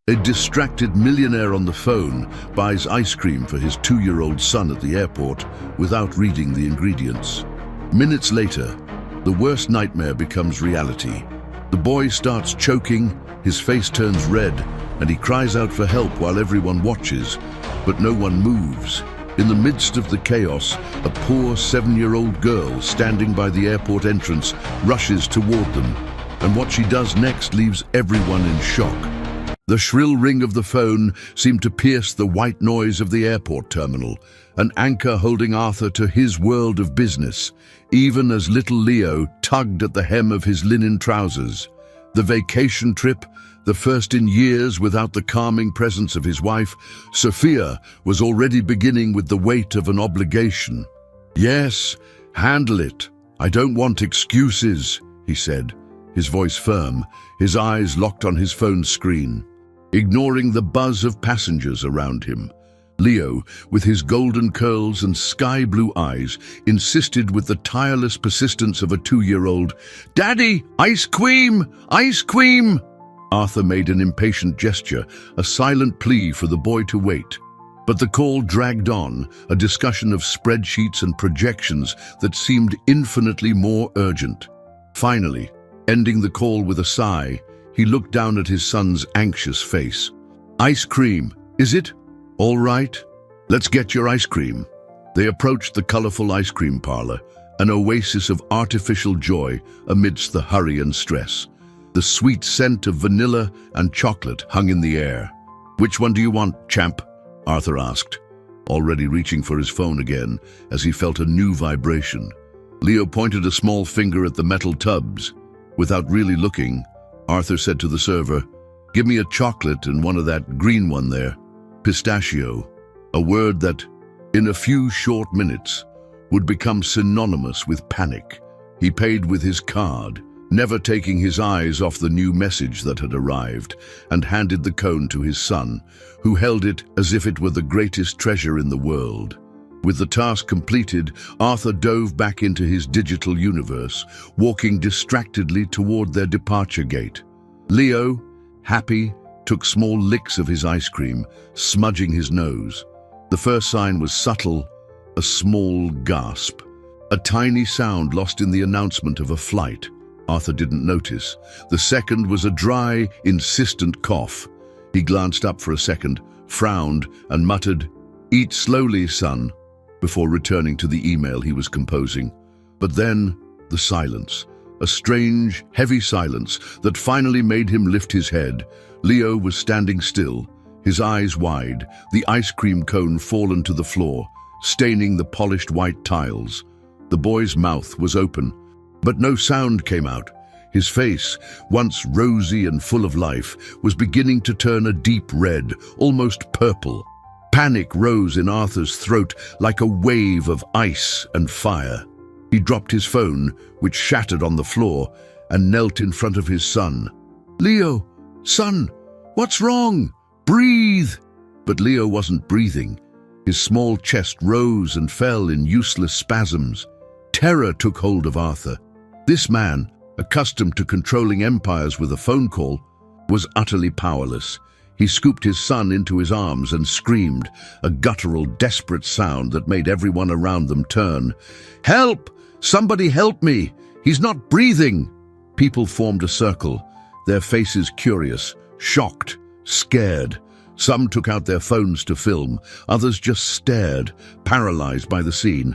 A distracted millionaire on the phone buys ice cream for his 2-year-old son at the airport without reading the ingredients. Minutes later, the worst nightmare becomes reality. The boy starts choking, his face turns red, and he cries out for help while everyone watches, but no one moves. In the midst of the chaos, a poor 7-year-old girl standing by the airport entrance rushes toward them, and what she does next leaves everyone in shock. The shrill ring of the phone seemed to pierce the white noise of the airport terminal, an anchor holding Arthur to his world of business, even as little Leo tugged at the hem of his linen trousers. The vacation trip, the first in years without the calming presence of his wife, Sophia, was already beginning with the weight of an obligation. "Yes, handle it. I don't want excuses," he said, his voice firm, his eyes locked on his phone screen. Ignoring the buzz of passengers around him, Leo, with his golden curls and sky-blue eyes, insisted with the tireless persistence of a 2-year-old, "Daddy, ice cream! Ice cream!" Arthur made an impatient gesture, a silent plea for the boy to wait. But the call dragged on, a discussion of spreadsheets and projections that seemed infinitely more urgent. Finally, ending the call with a sigh, he looked down at his son's anxious face. "Ice cream, is it? All right. Let's get your ice cream." They approached the colorful ice cream parlor, an oasis of artificial joy amidst the hurry and stress. The sweet scent of vanilla and chocolate hung in the air. "Which one do you want, champ?" Arthur asked, already reaching for his phone again as he felt a new vibration. Leo pointed a small finger at the metal tubs. Without really looking, Arthur said to the server, "Give me a chocolate and one of that green one there." Pistachio, a word that, in a few short minutes, would become synonymous with panic. He paid with his card, never taking his eyes off the new message that had arrived, and handed the cone to his son, who held it as if it were the greatest treasure in the world. With the task completed, Arthur dove back into his digital universe, walking distractedly toward their departure gate. Leo, happy, took small licks of his ice cream, smudging his nose. The first sign was subtle, a small gasp. A tiny sound lost in the announcement of a flight. Arthur didn't notice. The second was a dry, insistent cough. He glanced up for a second, frowned, and muttered, "Eat slowly, son," before returning to the email he was composing. But then, the silence. A strange, heavy silence that finally made him lift his head. Leo was standing still, his eyes wide, the ice cream cone fallen to the floor, staining the polished white tiles. The boy's mouth was open, but no sound came out. His face, once rosy and full of life, was beginning to turn a deep red, almost purple. Panic rose in Arthur's throat like a wave of ice and fire. He dropped his phone, which shattered on the floor, and knelt in front of his son. "Leo, son, what's wrong? Breathe!" But Leo wasn't breathing. His small chest rose and fell in useless spasms. Terror took hold of Arthur. This man, accustomed to controlling empires with a phone call, was utterly powerless. He scooped his son into his arms and screamed, a guttural, desperate sound that made everyone around them turn. "Help! Somebody help me! He's not breathing!" People formed a circle, their faces curious, shocked, scared. Some took out their phones to film, others just stared, paralyzed by the scene.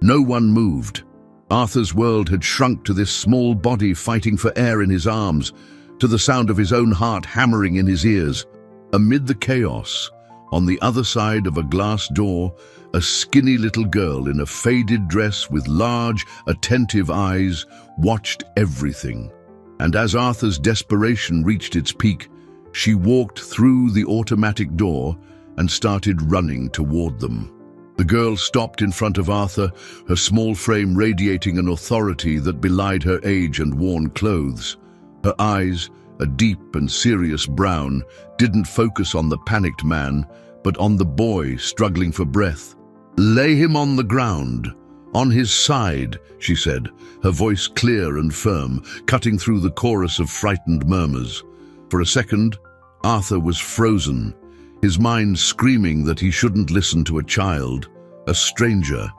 No one moved. Arthur's world had shrunk to this small body fighting for air in his arms, to the sound of his own heart hammering in his ears. Amid the chaos, on the other side of a glass door, a skinny little girl in a faded dress with large, attentive eyes watched everything. And as Arthur's desperation reached its peak, she walked through the automatic door and started running toward them. The girl stopped in front of Arthur, her small frame radiating an authority that belied her age and worn clothes. Her eyes, a deep and serious brown, didn't focus on the panicked man, but on the boy struggling for breath. "Lay him on the ground, on his side," she said, her voice clear and firm, cutting through the chorus of frightened murmurs. For a second, Arthur was frozen, his mind screaming that he shouldn't listen to a child, a stranger.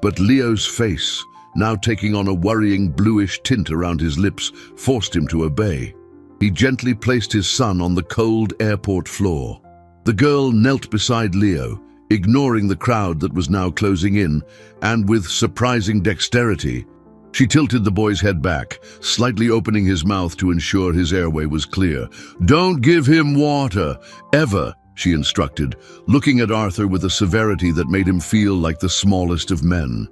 But Leo's face, now taking on a worrying bluish tint around his lips, forced him to obey. He gently placed his son on the cold airport floor. The girl knelt beside Leo, ignoring the crowd that was now closing in, and with surprising dexterity, she tilted the boy's head back, slightly opening his mouth to ensure his airway was clear. "Don't give him water, ever," she instructed, looking at Arthur with a severity that made him feel like the smallest of men.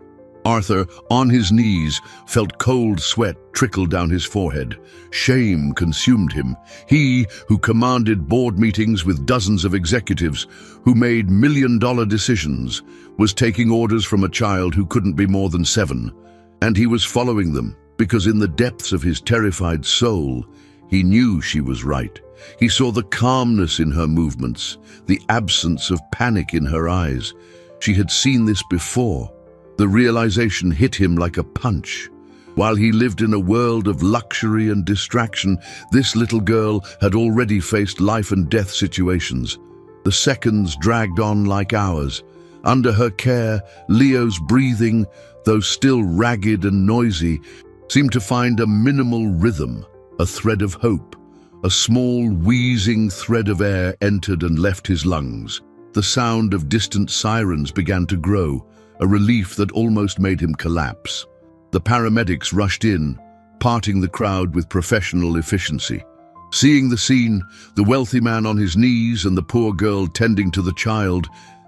Arthur, on his knees, felt cold sweat trickle down his forehead. Shame consumed him. He, who commanded board meetings with dozens of executives, who made million-dollar decisions, was taking orders from a child who couldn't be more than 7. And he was following them, because in the depths of his terrified soul, he knew she was right. He saw the calmness in her movements, the absence of panic in her eyes. She had seen this before. The realization hit him like a punch. While he lived in a world of luxury and distraction, this little girl had already faced life and death situations. The seconds dragged on like hours. Under her care, Leo's breathing, though still ragged and noisy, seemed to find a minimal rhythm, a thread of hope. A small, wheezing thread of air entered and left his lungs. The sound of distant sirens began to grow, a relief that almost made him collapse. The paramedics rushed in, parting the crowd with professional efficiency. Seeing the scene, the wealthy man on his knees and the poor girl tending to the child,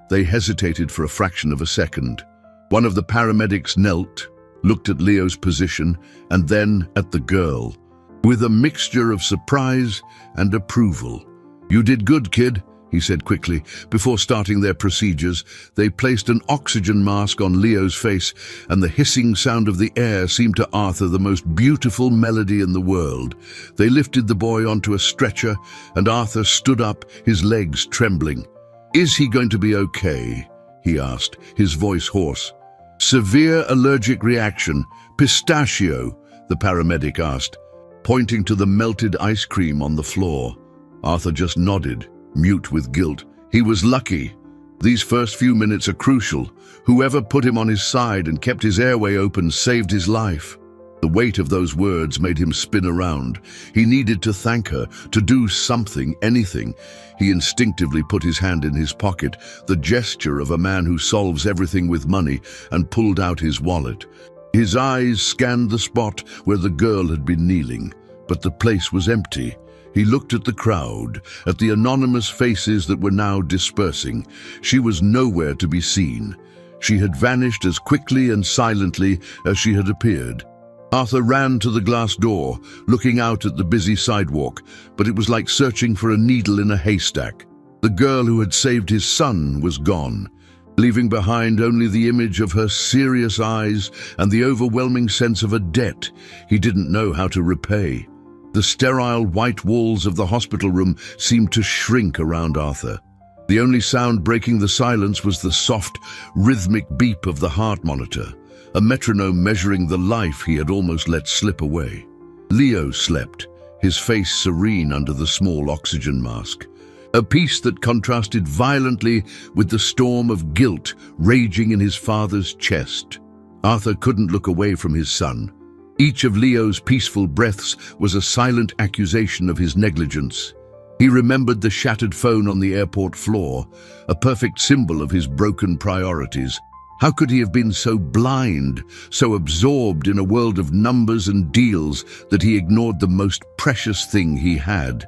they hesitated for a fraction of a second. One of the paramedics knelt, looked at Leo's position, and then at the girl, with a mixture of surprise and approval. "You did good, kid," he said quickly. Before starting their procedures, they placed an oxygen mask on Leo's face, and the hissing sound of the air seemed to Arthur the most beautiful melody in the world. They lifted the boy onto a stretcher, and Arthur stood up, his legs trembling. "Is he going to be okay?" he asked, his voice hoarse. "Severe allergic reaction, pistachio," the paramedic asked, pointing to the melted ice cream on the floor. Arthur just nodded, mute with guilt. He was lucky. These first few minutes are crucial. Whoever put him on his side and kept his airway open saved his life. The weight of those words made him spin around. He needed to thank her, to do something, anything. He instinctively put his hand in his pocket, the gesture of a man who solves everything with money, and pulled out his wallet. His eyes scanned the spot where the girl had been kneeling, but the place was empty. He looked at the crowd, at the anonymous faces that were now dispersing. She was nowhere to be seen. She had vanished as quickly and silently as she had appeared. Arthur ran to the glass door, looking out at the busy sidewalk, but it was like searching for a needle in a haystack. The girl who had saved his son was gone, leaving behind only the image of her serious eyes and the overwhelming sense of a debt he didn't know how to repay. The sterile white walls of the hospital room seemed to shrink around Arthur. The only sound breaking the silence was the soft, rhythmic beep of the heart monitor, a metronome measuring the life he had almost let slip away. Leo slept, his face serene under the small oxygen mask, a peace that contrasted violently with the storm of guilt raging in his father's chest. Arthur couldn't look away from his son. Each of Leo's peaceful breaths was a silent accusation of his negligence. He remembered the shattered phone on the airport floor, a perfect symbol of his broken priorities. How could he have been so blind, so absorbed in a world of numbers and deals that he ignored the most precious thing he had?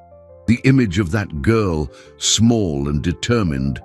The image of that girl, small and determined,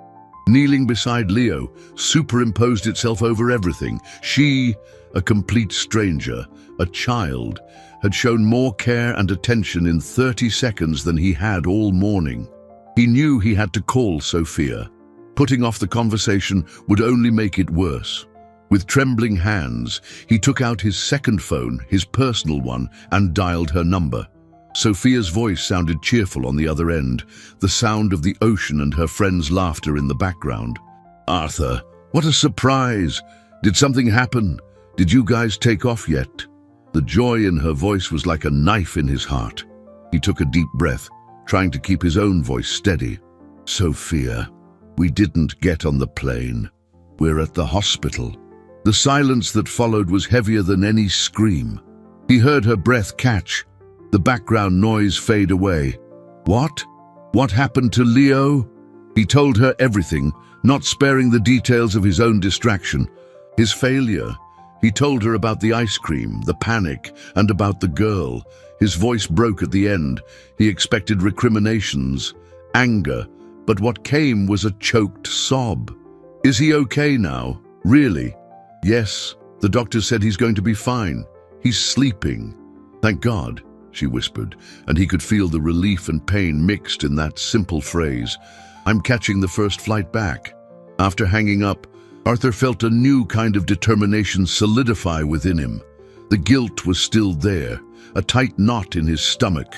kneeling beside Leo, superimposed itself over everything. She, a complete stranger, a child, had shown more care and attention in 30 seconds than he had all morning. He knew he had to call Sophia. Putting off the conversation would only make it worse. With trembling hands, he took out his second phone, his personal one, and dialed her number. Sophia's voice sounded cheerful on the other end, the sound of the ocean and her friend's laughter in the background. "Arthur, what a surprise! Did something happen? Did you guys take off yet?" The joy in her voice was like a knife in his heart. He took a deep breath. trying to keep his own voice steady. "Sophia, we didn't get on the plane. We're at the hospital." The silence that followed was heavier than any scream. He heard her breath catch, the background noise fade away. What? What happened to Leo? He told her everything, not sparing the details of his own distraction. His failure. He told her about the ice cream, the panic, and about the girl. His voice broke at the end. He expected recriminations, anger, but what came was a choked sob. "Is he okay now? Really?" "Yes, the doctor said he's going to be fine. He's sleeping." "Thank God," she whispered, and he could feel the relief and pain mixed in that simple phrase. "I'm catching the first flight back." After hanging up, Arthur felt a new kind of determination solidify within him. The guilt was still there, a tight knot in his stomach.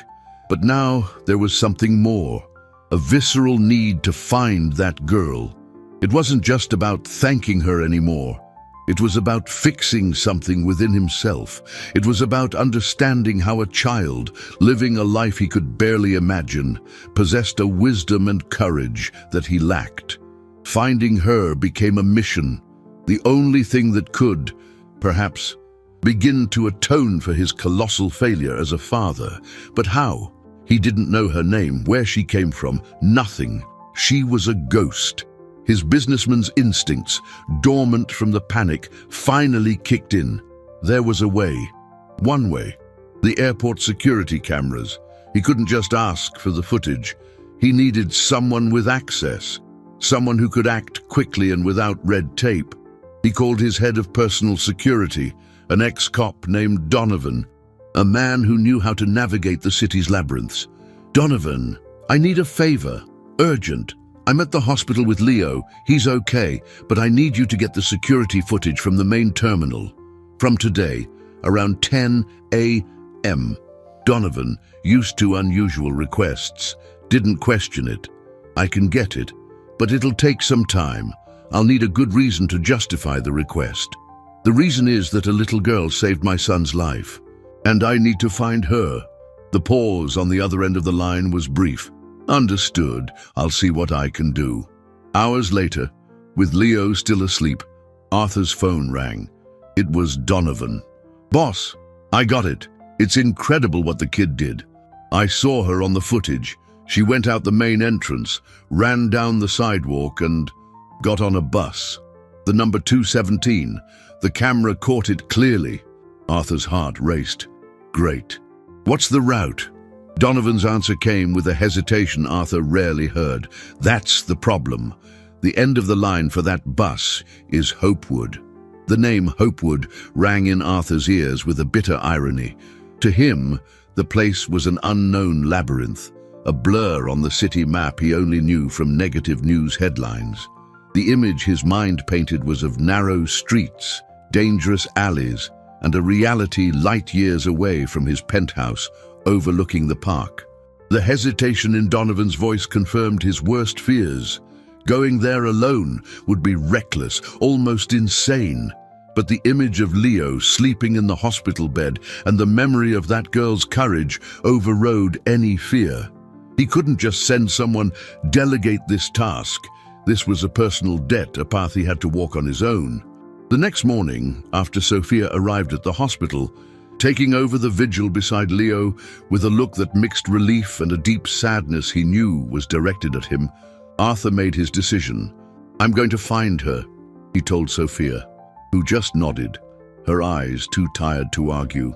But now there was something more, a visceral need to find that girl. It wasn't just about thanking her anymore. It was about fixing something within himself. It was about understanding how a child, living a life he could barely imagine, possessed a wisdom and courage that he lacked. Finding her became a mission, the only thing that could, perhaps, begin to atone for his colossal failure as a father. But how? He didn't know her name, where she came from, nothing. She was a ghost. His businessman's instincts, dormant from the panic, finally kicked in. There was a way. One way. The airport security cameras. He couldn't just ask for the footage. He needed someone with access. Someone who could act quickly and without red tape. He called his head of personal security, an ex-cop named Donovan, a man who knew how to navigate the city's labyrinths. "Donovan, I need a favor. Urgent. I'm at the hospital with Leo. He's okay, but I need you to get the security footage from the main terminal. From today, around 10 a.m. Donovan, used to unusual requests, didn't question it. "I can get it, but it'll take some time. I'll need a good reason to justify the request. The reason is that a little girl saved my son's life, and I need to find her." The pause on the other end of the line was brief. "Understood. I'll see what I can do." Hours later, with Leo still asleep, Arthur's phone rang. It was Donovan. "Boss, I got it. It's incredible what the kid did. I saw her on the footage. She went out the main entrance, ran down the sidewalk and got on a bus. The number 217. The camera caught it clearly." Arthur's heart raced. "Great. What's the route?" Donovan's answer came with a hesitation Arthur rarely heard. "That's the problem. The end of the line for that bus is Hopewood." The name Hopewood rang in Arthur's ears with a bitter irony. To him, the place was an unknown labyrinth, a blur on the city map he only knew from negative news headlines. The image his mind painted was of narrow streets, dangerous alleys, and a reality light years away from his penthouse overlooking the park. The hesitation in Donovan's voice confirmed his worst fears. Going there alone would be reckless, almost insane. But the image of Leo sleeping in the hospital bed and the memory of that girl's courage overrode any fear. He couldn't just send someone, delegate this task. This was a personal debt, a path he had to walk on his own. The next morning, after Sophia arrived at the hospital, taking over the vigil beside Leo with a look that mixed relief and a deep sadness he knew was directed at him, Arthur made his decision. "I'm going to find her," he told Sophia, who just nodded, her eyes too tired to argue.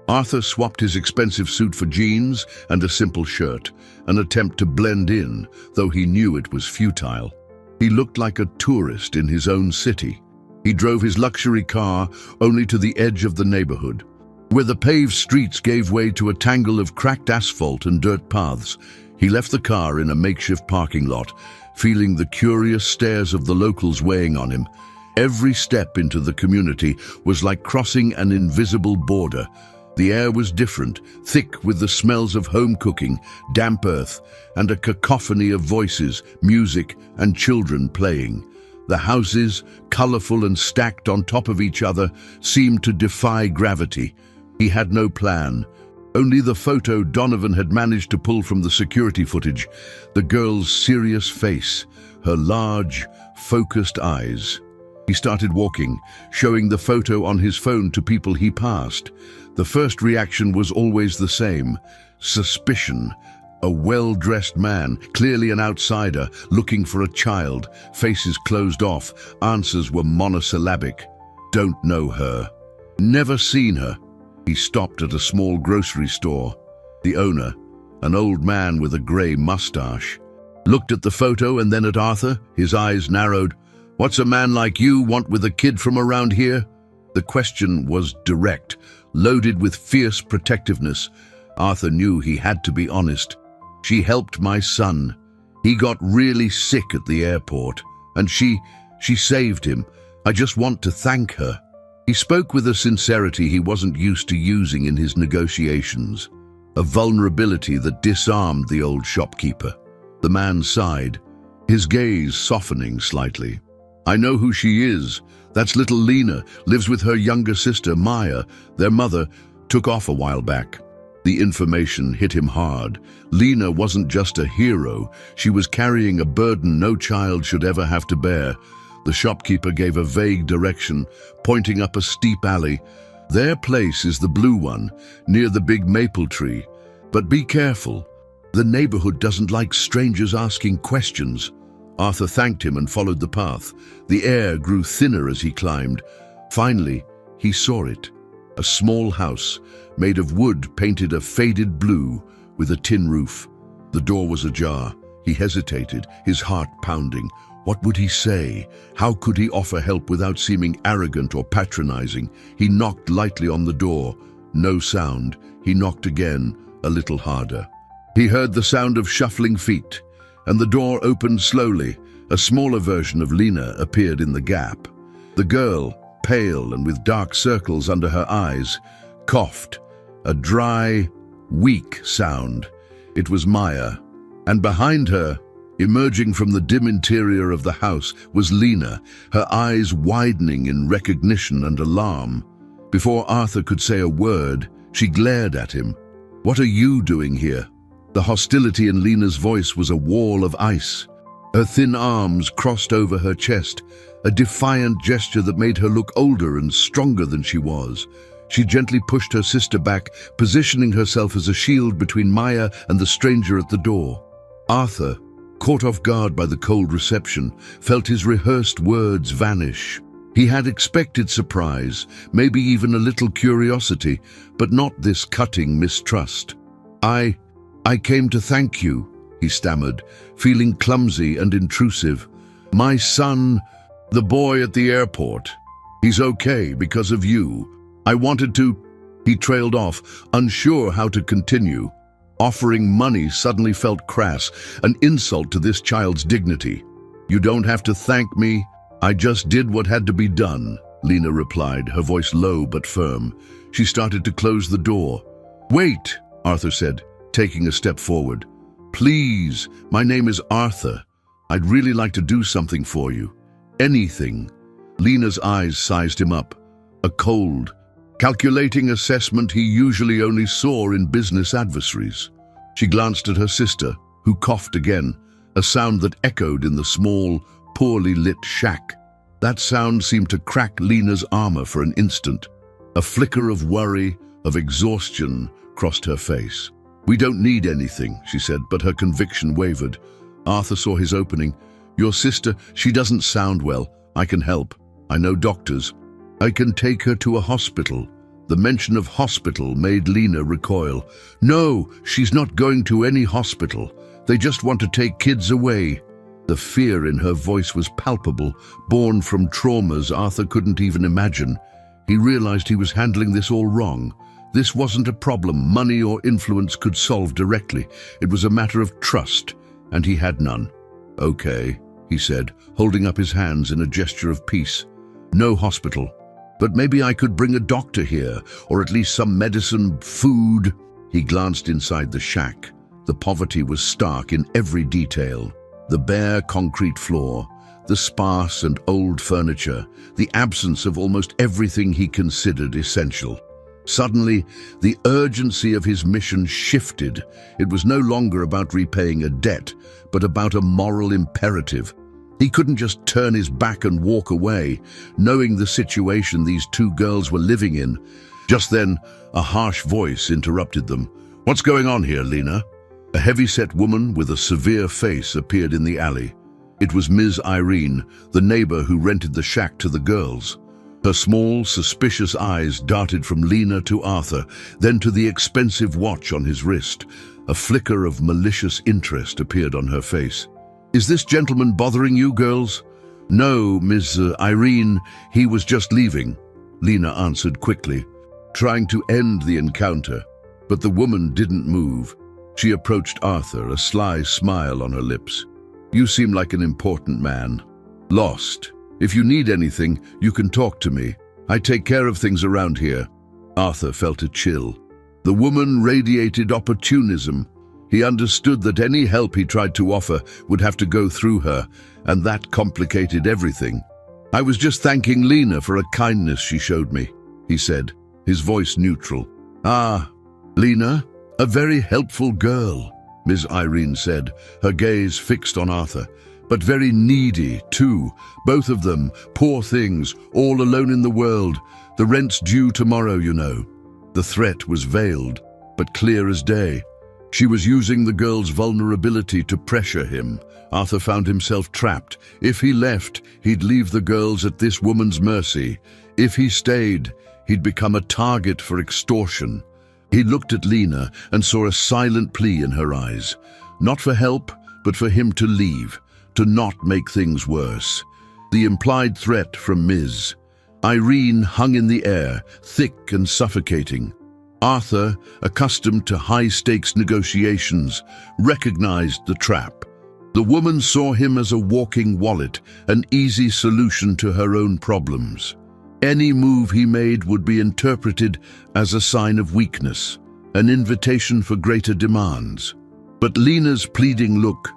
Arthur swapped his expensive suit for jeans and a simple shirt, an attempt to blend in, though he knew it was futile. He looked like a tourist in his own city. He drove his luxury car only to the edge of the neighborhood, where the paved streets gave way to a tangle of cracked asphalt and dirt paths. He left the car in a makeshift parking lot, feeling the curious stares of the locals weighing on him. Every step into the community was like crossing an invisible border. The air was different, thick with the smells of home cooking, damp earth, and a cacophony of voices, music, and children playing. The houses, colorful and stacked on top of each other, seemed to defy gravity. He had no plan, Only the photo Donovan had managed to pull from the security footage, the girl's serious face, her large, focused eyes. He started walking, showing the photo on his phone to people he passed. The first reaction was always the same: suspicion. A well-dressed man, clearly an outsider, looking for a child, faces closed off, answers were monosyllabic. Don't know her. Never seen her. He stopped at a small grocery store. The owner, an old man with a grey mustache, looked at the photo and then at Arthur, his eyes narrowed. "What's a man like you want with a kid from around here?" The question was direct, loaded with fierce protectiveness. Arthur knew he had to be honest. "She helped my son. He got really sick at the airport, and she saved him. I just want to thank her." He spoke with a sincerity he wasn't used to using in his negotiations, a vulnerability that disarmed the old shopkeeper. The man sighed, his gaze softening slightly. "I know who she is. That's little Lena, lives with her younger sister, Maya. Their mother took off a while back." The information hit him hard. Lena wasn't just a hero, she was carrying a burden no child should ever have to bear. The shopkeeper gave a vague direction, pointing up a steep alley. "Their place is the blue one, near the big maple tree. But be careful. The neighborhood doesn't like strangers asking questions." Arthur thanked him and followed the path. The air grew thinner as he climbed. Finally, he saw it. A small house, made of wood painted a faded blue, with a tin roof. The door was ajar. He hesitated, his heart pounding. What would he say? How could he offer help without seeming arrogant or patronizing? He knocked lightly on the door. No sound. He knocked again, a little harder. He heard the sound of shuffling feet, and the door opened slowly. A smaller version of Lena appeared in the gap. The girl, pale and with dark circles under her eyes, coughed, a dry, weak sound. It was Maya, and behind her, emerging from the dim interior of the house, was Lena, her eyes widening in recognition and alarm. Before Arthur could say a word, she glared at him. "What are you doing here?" The hostility in Lena's voice was a wall of ice. Her thin arms crossed over her chest, a defiant gesture that made her look older and stronger than she was. She gently pushed her sister back, positioning herself as a shield between Maya and the stranger at the door. Arthur, caught off guard by the cold reception, felt his rehearsed words vanish. He had expected surprise, maybe even a little curiosity, but not this cutting mistrust. I came to thank you," he stammered, feeling clumsy and intrusive. "My son, the boy at the airport, he's okay because of you. I wanted to—" He trailed off, unsure how to continue. Offering money suddenly felt crass, an insult to this child's dignity. "You don't have to thank me. I just did what had to be done," Lena replied, her voice low but firm. She started to close the door. "Wait," Arthur said, taking a step forward. "Please, my name is Arthur. I'd really like to do something for you. Anything." Lena's eyes sized him up. A cold, calculating assessment he usually only saw in business adversaries. She glanced at her sister, who coughed again, a sound that echoed in the small, poorly lit shack. That sound seemed to crack Lena's armor for an instant. A flicker of worry, of exhaustion, crossed her face. "We don't need anything," she said, but her conviction wavered. Arthur saw his opening. "Your sister, she doesn't sound well. I can help. I know doctors. I can take her to a hospital." The mention of hospital made Lena recoil. "No, she's not going to any hospital. They just want to take kids away." The fear in her voice was palpable, born from traumas Arthur couldn't even imagine. He realized he was handling this all wrong. This wasn't a problem money or influence could solve directly. It was a matter of trust, and he had none. "Okay," he said, holding up his hands in a gesture of peace. "No hospital. But maybe I could bring a doctor here, or at least some medicine, food." He glanced inside the shack. The poverty was stark in every detail. The bare concrete floor, the sparse and old furniture, the absence of almost everything he considered essential. Suddenly, the urgency of his mission shifted. It was no longer about repaying a debt, but about a moral imperative. He couldn't just turn his back and walk away, knowing the situation these two girls were living in. Just then, a harsh voice interrupted them. "What's going on here, Lena?" A heavy-set woman with a severe face appeared in the alley. It was Ms. Irene, the neighbor who rented the shack to the girls. Her small, suspicious eyes darted from Lena to Arthur, then to the expensive watch on his wrist. A flicker of malicious interest appeared on her face. "Is this gentleman bothering you, girls?" "No, Ms. Irene, he was just leaving," Lena answered quickly, trying to end the encounter. But the woman didn't move. She approached Arthur, a sly smile on her lips. "You seem like an important man. Lost. If you need anything, you can talk to me. I take care of things around here." Arthur felt a chill. The woman radiated opportunism. He understood that any help he tried to offer would have to go through her, and that complicated everything. "I was just thanking Lena for a kindness she showed me," he said, his voice neutral. "Ah, Lena, a very helpful girl," Ms. Irene said, her gaze fixed on Arthur. "But very needy, too. Both of them, poor things, all alone in the world. The rent's due tomorrow, you know." The threat was veiled, but clear as day. She was using the girl's vulnerability to pressure him. Arthur found himself trapped. If he left, he'd leave the girls at this woman's mercy. If he stayed, he'd become a target for extortion. He looked at Lena and saw a silent plea in her eyes. Not for help, but for him to leave, to not make things worse. The implied threat from Ms. Irene hung in the air, thick and suffocating. Arthur, accustomed to high-stakes negotiations, recognized the trap. The woman saw him as a walking wallet, an easy solution to her own problems. Any move he made would be interpreted as a sign of weakness, an invitation for greater demands. But Lena's pleading look,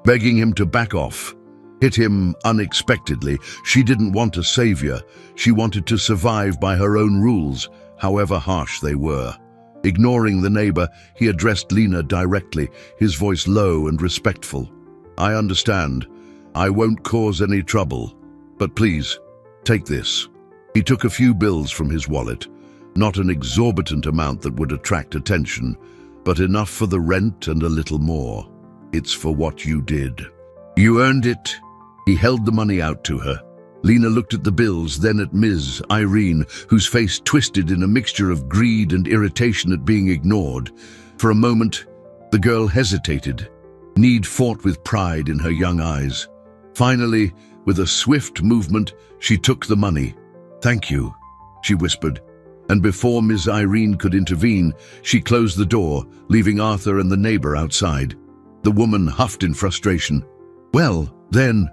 begging him to back off, hit him unexpectedly. She didn't want a savior. She wanted to survive by her own rules, however harsh they were. Ignoring the neighbor, he addressed Lena directly, his voice low and respectful. "I understand. I won't cause any trouble. But please, take this." He took a few bills from his wallet, not an exorbitant amount that would attract attention, but enough for the rent and a little more. "It's for what you did. You earned it." He held the money out to her. Lena looked at the bills, then at Ms. Irene, whose face twisted in a mixture of greed and irritation at being ignored. For a moment, the girl hesitated. Need fought with pride in her young eyes. Finally, with a swift movement, she took the money. "Thank you," she whispered, and before Ms. Irene could intervene, she closed the door, leaving Arthur and the neighbor outside. The woman huffed in frustration. "Well, then,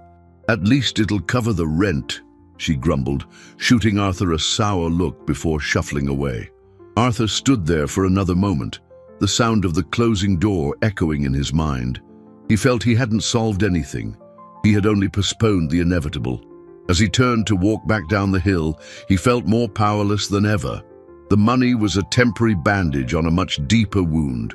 at least it'll cover the rent," she grumbled, shooting Arthur a sour look before shuffling away. Arthur stood there for another moment, the sound of the closing door echoing in his mind. He felt he hadn't solved anything. He had only postponed the inevitable. As he turned to walk back down the hill, he felt more powerless than ever. The money was a temporary bandage on a much deeper wound.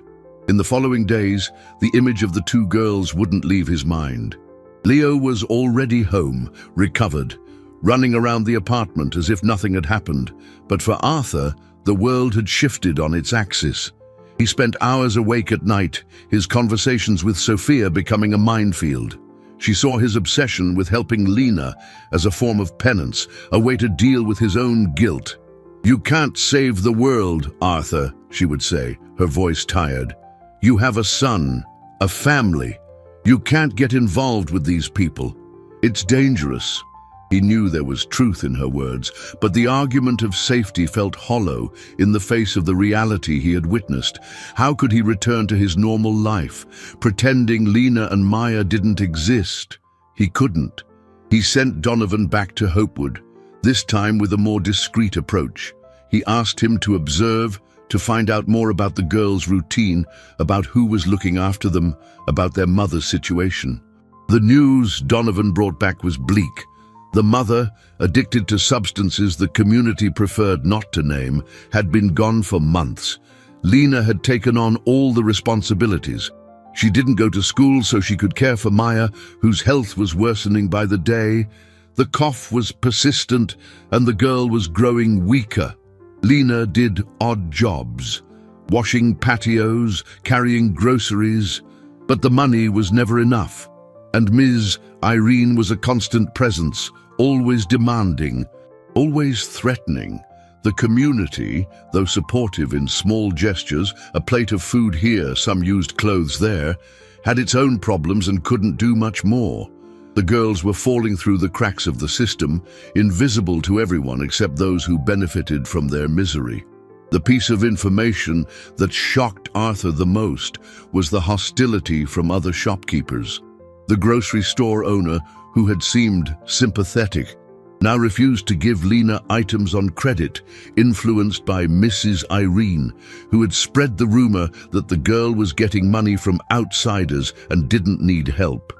In the following days, the image of the two girls wouldn't leave his mind. Leo was already home, recovered, running around the apartment as if nothing had happened. But for Arthur, the world had shifted on its axis. He spent hours awake at night, his conversations with Sophia becoming a minefield. She saw his obsession with helping Lena as a form of penance, a way to deal with his own guilt. "You can't save the world, Arthur," she would say, her voice tired. "You have a son, a family. You can't get involved with these people. It's dangerous." He knew there was truth in her words, but the argument of safety felt hollow in the face of the reality he had witnessed. How could he return to his normal life, pretending Lena and Maya didn't exist? He couldn't. He sent Donovan back to Hopewood, this time with a more discreet approach. He asked him to observe, to find out more about the girls' routine, about who was looking after them, about their mother's situation. The news Donovan brought back was bleak. The mother, addicted to substances the community preferred not to name, had been gone for months. Lena had taken on all the responsibilities. She didn't go to school so she could care for Maya, whose health was worsening by the day. The cough was persistent and the girl was growing weaker. Lena did odd jobs, washing patios, carrying groceries, but the money was never enough. And Ms. Irene was a constant presence, always demanding, always threatening. The community, though supportive in small gestures, a plate of food here, some used clothes there, had its own problems and couldn't do much more. The girls were falling through the cracks of the system, invisible to everyone except those who benefited from their misery. The piece of information that shocked Arthur the most was the hostility from other shopkeepers. The grocery store owner, who had seemed sympathetic, now refused to give Lena items on credit, influenced by Mrs. Irene, who had spread the rumor that the girl was getting money from outsiders and didn't need help.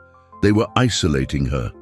They were isolating her.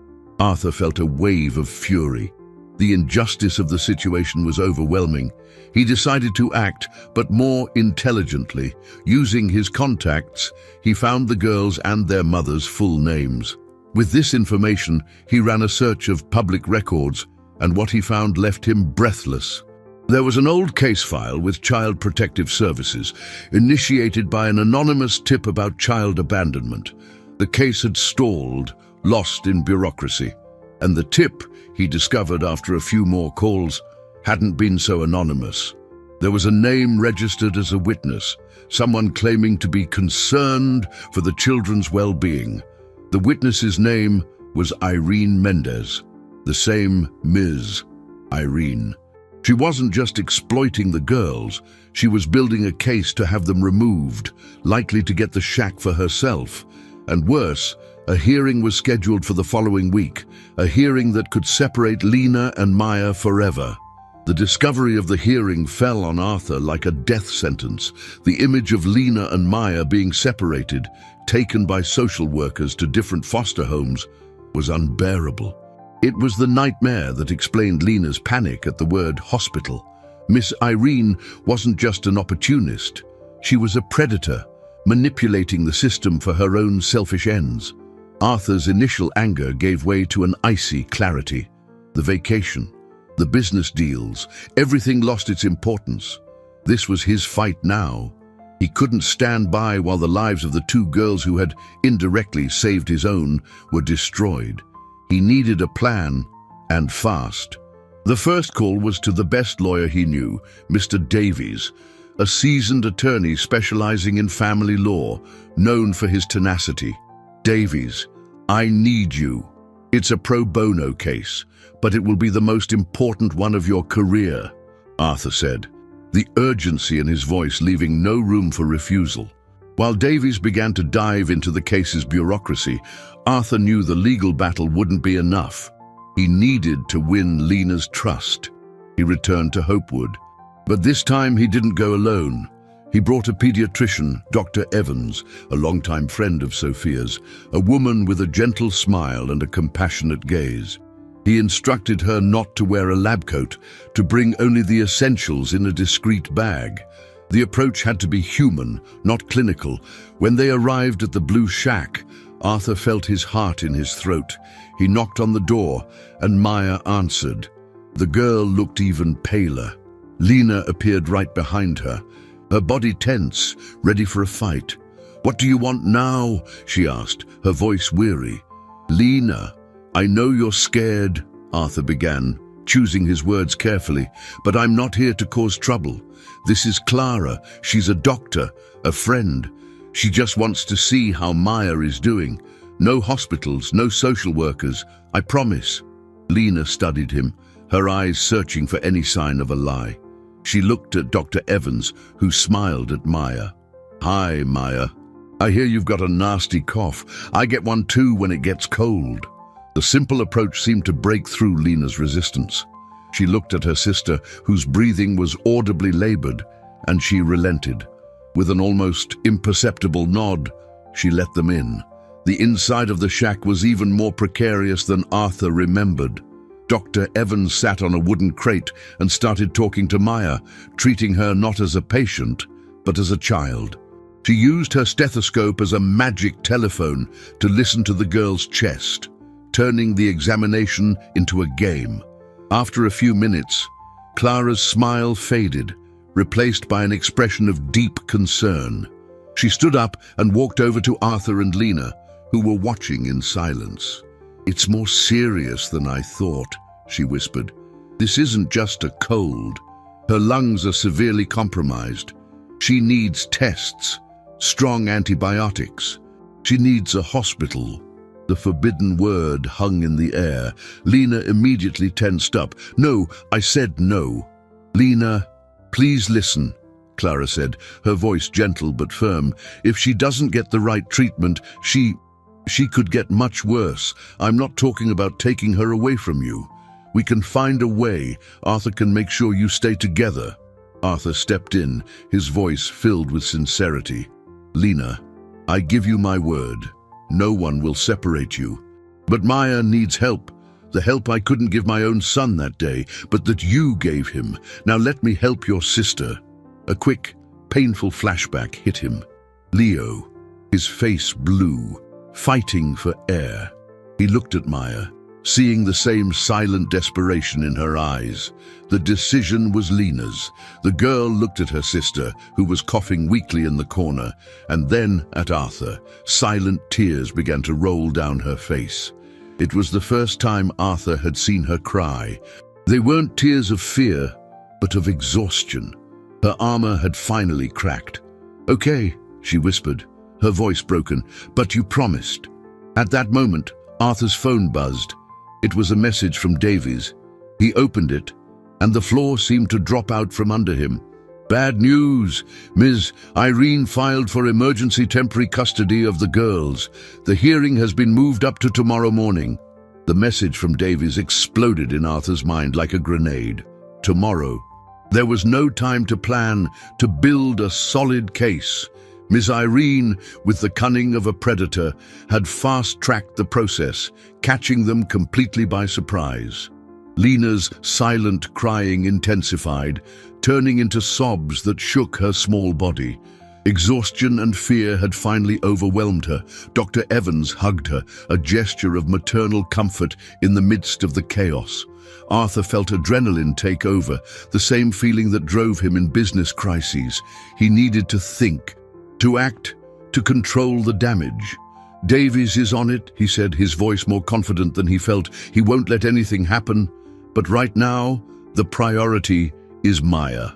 Arthur felt a wave of fury. The injustice of the situation was overwhelming. He decided to act, but more intelligently. Using his contacts, he found the girls and their mothers' full names. With this information, he ran a search of public records, and what he found left him breathless. There was an old case file with Child Protective Services, initiated by an anonymous tip about child abandonment. The case had stalled, lost in bureaucracy, and the tip, he discovered after a few more calls, hadn't been so anonymous. There was a name registered as a witness, someone claiming to be concerned for the children's well-being. The witness's name was Irene Mendez, the same Ms. Irene. She wasn't just exploiting the girls, she was building a case to have them removed, likely to get the shack for herself. And worse, a hearing was scheduled for the following week, a hearing that could separate Lena and Maya forever. The discovery of the hearing fell on Arthur like a death sentence. The image of Lena and Maya being separated, taken by social workers to different foster homes, was unbearable. It was the nightmare that explained Lena's panic at the word hospital. Miss Irene wasn't just an opportunist. She was a predator, manipulating the system for her own selfish ends. Arthur's initial anger gave way to an icy clarity. The vacation, the business deals, everything lost its importance. This was his fight now. He couldn't stand by while the lives of the two girls who had indirectly saved his own were destroyed. He needed a plan, and fast. The first call was to the best lawyer he knew, Mr. Davies, a seasoned attorney specializing in family law, known for his tenacity. Davies, I need you. It's a pro bono case, but it will be the most important one of your career, Arthur said, the urgency in his voice leaving no room for refusal. While Davies began to dive into the case's bureaucracy, Arthur knew the legal battle wouldn't be enough. He needed to win Lena's trust. He returned to Hopewood. But this time he didn't go alone. He brought a pediatrician, Dr. Evans, a longtime friend of Sophia's, a woman with a gentle smile and a compassionate gaze. He instructed her not to wear a lab coat, to bring only the essentials in a discreet bag. The approach had to be human, not clinical. When they arrived at the Blue Shack, Arthur felt his heart in his throat. He knocked on the door, and Maya answered. The girl looked even paler. Lena appeared right behind her, her body tense, ready for a fight. "What do you want now?" she asked, her voice weary. "Lena, I know you're scared," Arthur began, choosing his words carefully, "but I'm not here to cause trouble. This is Clara. She's a doctor, a friend. She just wants to see how Maya is doing. No hospitals, no social workers, I promise." Lena studied him, her eyes searching for any sign of a lie. She looked at Dr. Evans, who smiled at Maya. "Hi, Maya. I hear you've got a nasty cough. I get one too when it gets cold." The simple approach seemed to break through Lena's resistance. She looked at her sister, whose breathing was audibly labored, and she relented. With an almost imperceptible nod, she let them in. The inside of the shack was even more precarious than Arthur remembered. Dr. Evans sat on a wooden crate and started talking to Maya, treating her not as a patient, but as a child. She used her stethoscope as a magic telephone to listen to the girl's chest, turning the examination into a game. After a few minutes, Clara's smile faded, replaced by an expression of deep concern. She stood up and walked over to Arthur and Lena, who were watching in silence. "It's more serious than I thought," she whispered. "This isn't just a cold. Her lungs are severely compromised. She needs tests, strong antibiotics. She needs a hospital." The forbidden word hung in the air. Lena immediately tensed up. "No, I said no." "Lena, please listen," Clara said, her voice gentle but firm. "If she doesn't get the right treatment, she could get much worse. I'm not talking about taking her away from you. We can find a way. Arthur can make sure you stay together." Arthur stepped in, his voice filled with sincerity. "Lena, I give you my word. No one will separate you. But Maya needs help. The help I couldn't give my own son that day, but that you gave him. Now let me help your sister." A quick, painful flashback hit him. Leo, his face blue, fighting for air. He looked at Maya, seeing the same silent desperation in her eyes. The decision was Lena's. The girl looked at her sister, who was coughing weakly in the corner, and then at Arthur. Silent tears began to roll down her face. It was the first time Arthur had seen her cry. They weren't tears of fear, but of exhaustion. Her armor had finally cracked. "Okay," she whispered, her voice broken, "but you promised." At that moment, Arthur's phone buzzed. It was a message from Davies. He opened it, and the floor seemed to drop out from under him. "Bad news. Ms. Irene filed for emergency temporary custody of the girls. The hearing has been moved up to tomorrow morning." The message from Davies exploded in Arthur's mind like a grenade. Tomorrow. There was no time to plan, to build a solid case. Miss Irene, with the cunning of a predator, had fast-tracked the process, catching them completely by surprise. Lena's silent crying intensified, turning into sobs that shook her small body. Exhaustion and fear had finally overwhelmed her. Dr. Evans hugged her, a gesture of maternal comfort in the midst of the chaos. Arthur felt adrenaline take over, the same feeling that drove him in business crises. He needed to think, to act, to control the damage. "Davies is on it," he said, his voice more confident than he felt. "He won't let anything happen. But right now, the priority is Maya."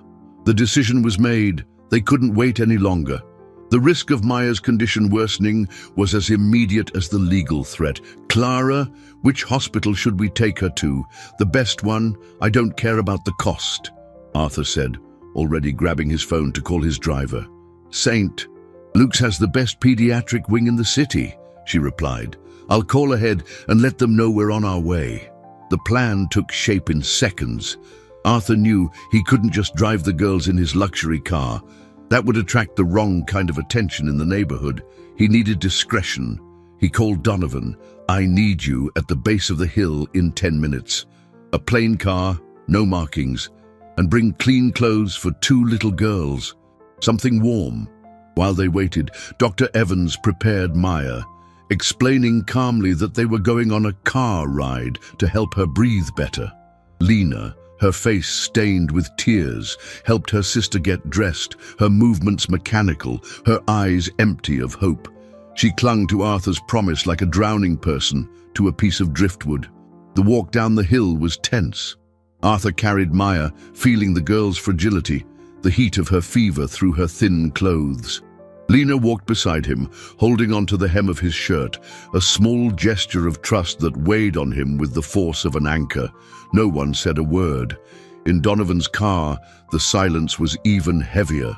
The decision was made. They couldn't wait any longer. The risk of Maya's condition worsening was as immediate as the legal threat. "Clara, which hospital should we take her to? The best one. I don't care about the cost," Arthur said, already grabbing his phone to call his driver. "Saint, Luke's has the best pediatric wing in the city," she replied. "I'll call ahead and let them know we're on our way." The plan took shape in seconds. Arthur knew he couldn't just drive the girls in his luxury car. That would attract the wrong kind of attention in the neighborhood. He needed discretion. He called Donovan. "I need you at the base of the hill in 10 minutes. A plain car, no markings, and bring clean clothes for 2 little girls. Something warm." While they waited, Dr. Evans prepared Maya, explaining calmly that they were going on a car ride to help her breathe better. Lena, her face stained with tears, helped her sister get dressed, her movements mechanical, her eyes empty of hope. She clung to Arthur's promise like a drowning person to a piece of driftwood. The walk down the hill was tense. Arthur carried Maya, feeling the girl's fragility, the heat of her fever through her thin clothes. Lena walked beside him, holding onto the hem of his shirt, a small gesture of trust that weighed on him with the force of an anchor. No one said a word. In Donovan's car, the silence was even heavier.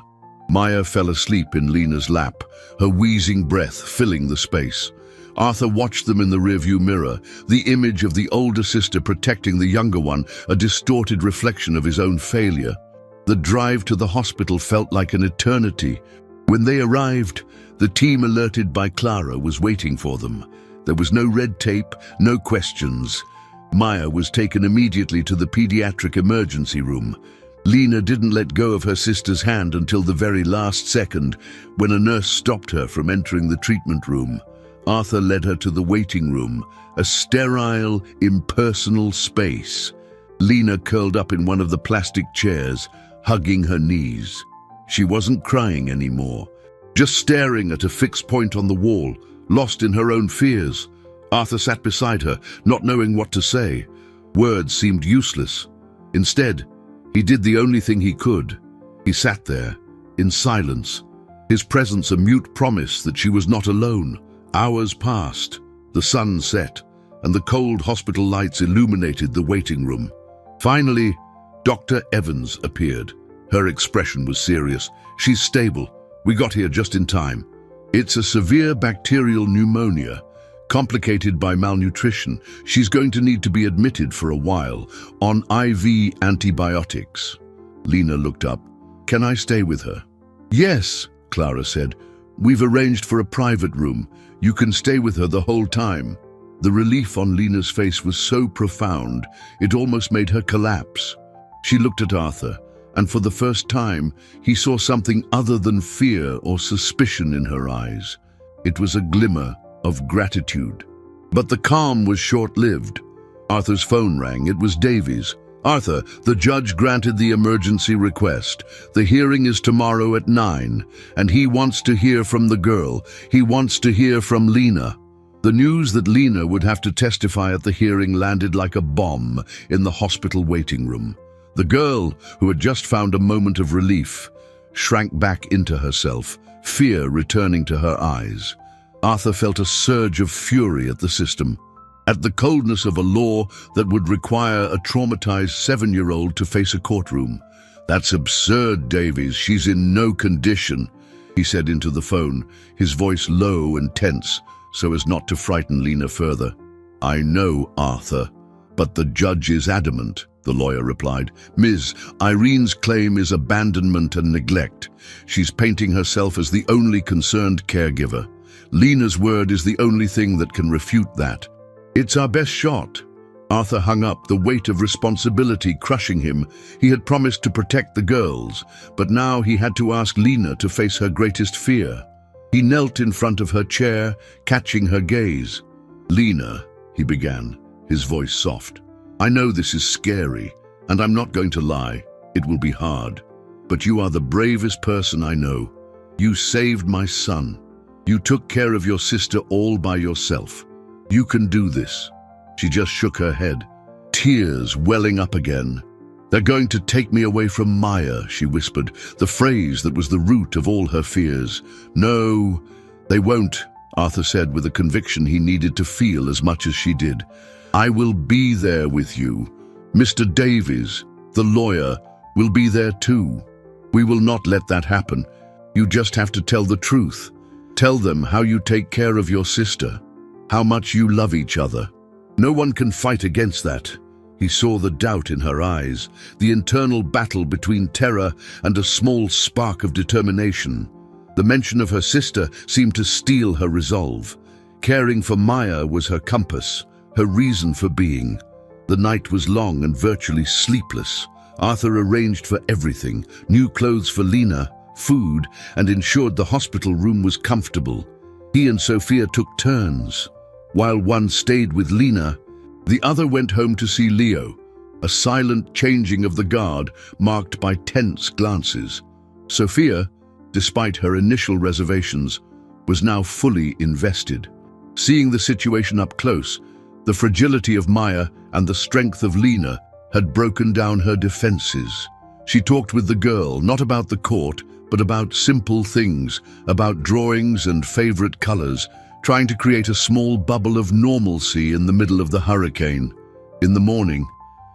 Maya fell asleep in Lena's lap, her wheezing breath filling the space. Arthur watched them in the rearview mirror, the image of the older sister protecting the younger one, a distorted reflection of his own failure. The drive to the hospital felt like an eternity. When they arrived, the team alerted by Clara was waiting for them. There was no red tape, no questions. Maya was taken immediately to the pediatric emergency room. Lena didn't let go of her sister's hand until the very last second, when a nurse stopped her from entering the treatment room. Arthur led her to the waiting room, a sterile, impersonal space. Lena curled up in one of the plastic chairs, hugging her knees. She wasn't crying anymore, just staring at a fixed point on the wall, lost in her own fears. Arthur sat beside her, not knowing what to say. Words seemed useless. Instead, he did the only thing he could. He sat there, in silence, his presence a mute promise that she was not alone. Hours passed, the sun set, and the cold hospital lights illuminated the waiting room. Finally, Dr. Evans appeared. Her expression was serious. "She's stable. We got here just in time. It's a severe bacterial pneumonia, complicated by malnutrition. She's going to need to be admitted for a while, on IV antibiotics." Lena looked up. "Can I stay with her?" "Yes," Clara said. "We've arranged for a private room. You can stay with her the whole time." The relief on Lena's face was so profound, it almost made her collapse. She looked at Arthur, and for the first time, he saw something other than fear or suspicion in her eyes. It was a glimmer of gratitude. But the calm was short-lived. Arthur's phone rang. It was Davies. "Arthur, the judge granted the emergency request. The hearing is tomorrow at 9, and he wants to hear from the girl. He wants to hear from Lena." The news that Lena would have to testify at the hearing landed like a bomb in the hospital waiting room. The girl, who had just found a moment of relief, shrank back into herself, fear returning to her eyes. Arthur felt a surge of fury at the system, at the coldness of a law that would require a traumatized 7-year-old to face a courtroom. "That's absurd, Davies. She's in no condition," he said into the phone, his voice low and tense, so as not to frighten Lena further. "I know, Arthur, but the judge is adamant," the lawyer replied. "Ms. Irene's claim is abandonment and neglect. She's painting herself as the only concerned caregiver. Lena's word is the only thing that can refute that. It's our best shot." Arthur hung up, the weight of responsibility crushing him. He had promised to protect the girls, but now he had to ask Lena to face her greatest fear. He knelt in front of her chair, catching her gaze. "Lena," he began, his voice soft, "I know this is scary, and I'm not going to lie. It will be hard. But you are the bravest person I know. You saved my son. You took care of your sister all by yourself. You can do this." She just shook her head, tears welling up again. "They're going to take me away from Maya," she whispered, the phrase that was the root of all her fears. "No, they won't," Arthur said with a conviction he needed to feel as much as she did. "I will be there with you. Mr. Davies, the lawyer, will be there too. We will not let that happen. You just have to tell the truth. Tell them how you take care of your sister, how much you love each other. No one can fight against that." He saw the doubt in her eyes, the internal battle between terror and a small spark of determination. The mention of her sister seemed to steel her resolve. Caring for Maya was her compass, her reason for being. The night was long and virtually sleepless. Arthur arranged for everything, new clothes for Lena, food, and ensured the hospital room was comfortable. He and Sophia took turns. While one stayed with Lena, the other went home to see Leo, a silent changing of the guard marked by tense glances. Sophia, despite her initial reservations, was now fully invested. Seeing the situation up close, the fragility of Maya and the strength of Lena had broken down her defenses. She talked with the girl, not about the court, but about simple things, about drawings and favorite colors, trying to create a small bubble of normalcy in the middle of the hurricane. In the morning,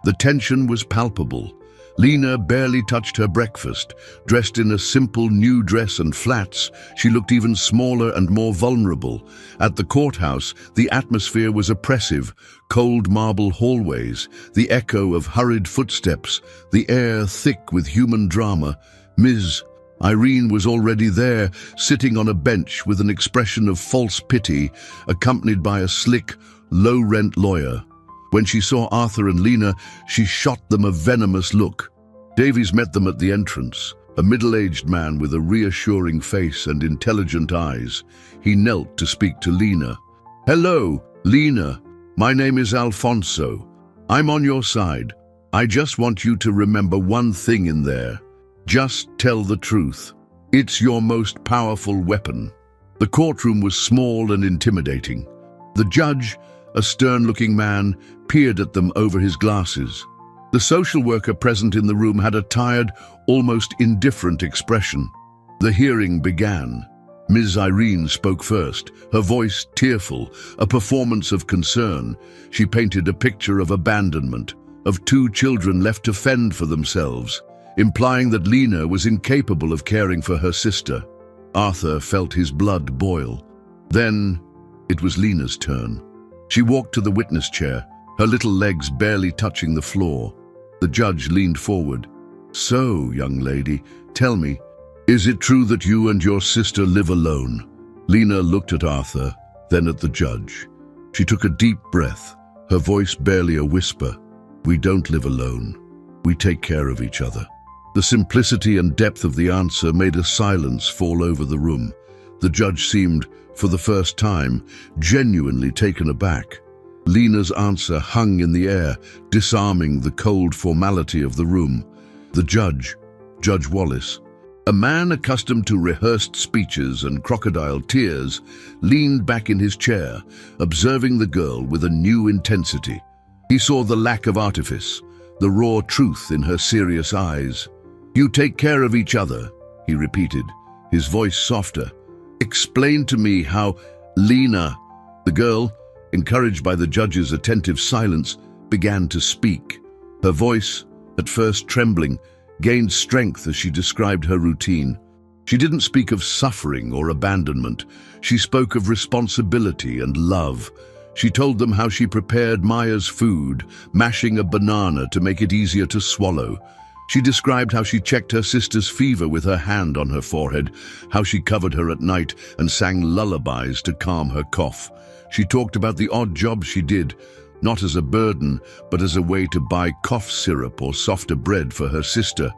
the tension was palpable. Lena barely touched her breakfast. Dressed in a simple new dress and flats, she looked even smaller and more vulnerable. At the courthouse, the atmosphere was oppressive. Cold marble hallways, the echo of hurried footsteps, the air thick with human drama. Ms. Irene was already there, sitting on a bench with an expression of false pity, accompanied by a slick, low-rent lawyer. When she saw Arthur and Lena, she shot them a venomous look. Davies met them at the entrance, a middle-aged man with a reassuring face and intelligent eyes. He knelt to speak to Lena. "Hello, Lena. My name is Alfonso. I'm on your side. I just want you to remember one thing in there. Just tell the truth. It's your most powerful weapon." The courtroom was small and intimidating. The judge, a stern-looking man, peered at them over his glasses. The social worker present in the room had a tired, almost indifferent expression. The hearing began. Ms. Irene spoke first, her voice tearful, a performance of concern. She painted a picture of abandonment, of two children left to fend for themselves, implying that Lena was incapable of caring for her sister. Arthur felt his blood boil. Then it was Lena's turn. She walked to the witness chair, her little legs barely touching the floor. The judge leaned forward. "So, young lady, tell me, is it true that you and your sister live alone?" Lena looked at Arthur, then at the judge. She took a deep breath, her voice barely a whisper. "We don't live alone. We take care of each other." The simplicity and depth of the answer made a silence fall over the room. The judge seemed, for the first time, genuinely taken aback. Lena's answer hung in the air, disarming the cold formality of the room. The judge, Judge Wallace, a man accustomed to rehearsed speeches and crocodile tears, leaned back in his chair, observing the girl with a new intensity. He saw the lack of artifice, the raw truth in her serious eyes. "You take care of each other," he repeated, his voice softer. "Explain to me how Lena..." The girl, encouraged by the judge's attentive silence, began to speak. Her voice, at first trembling, gained strength as she described her routine. She didn't speak of suffering or abandonment. She spoke of responsibility and love. She told them how she prepared Maya's food, mashing a banana to make it easier to swallow. She described how she checked her sister's fever with her hand on her forehead, how she covered her at night and sang lullabies to calm her cough. She talked about the odd jobs she did, not as a burden, but as a way to buy cough syrup or softer bread for her sister.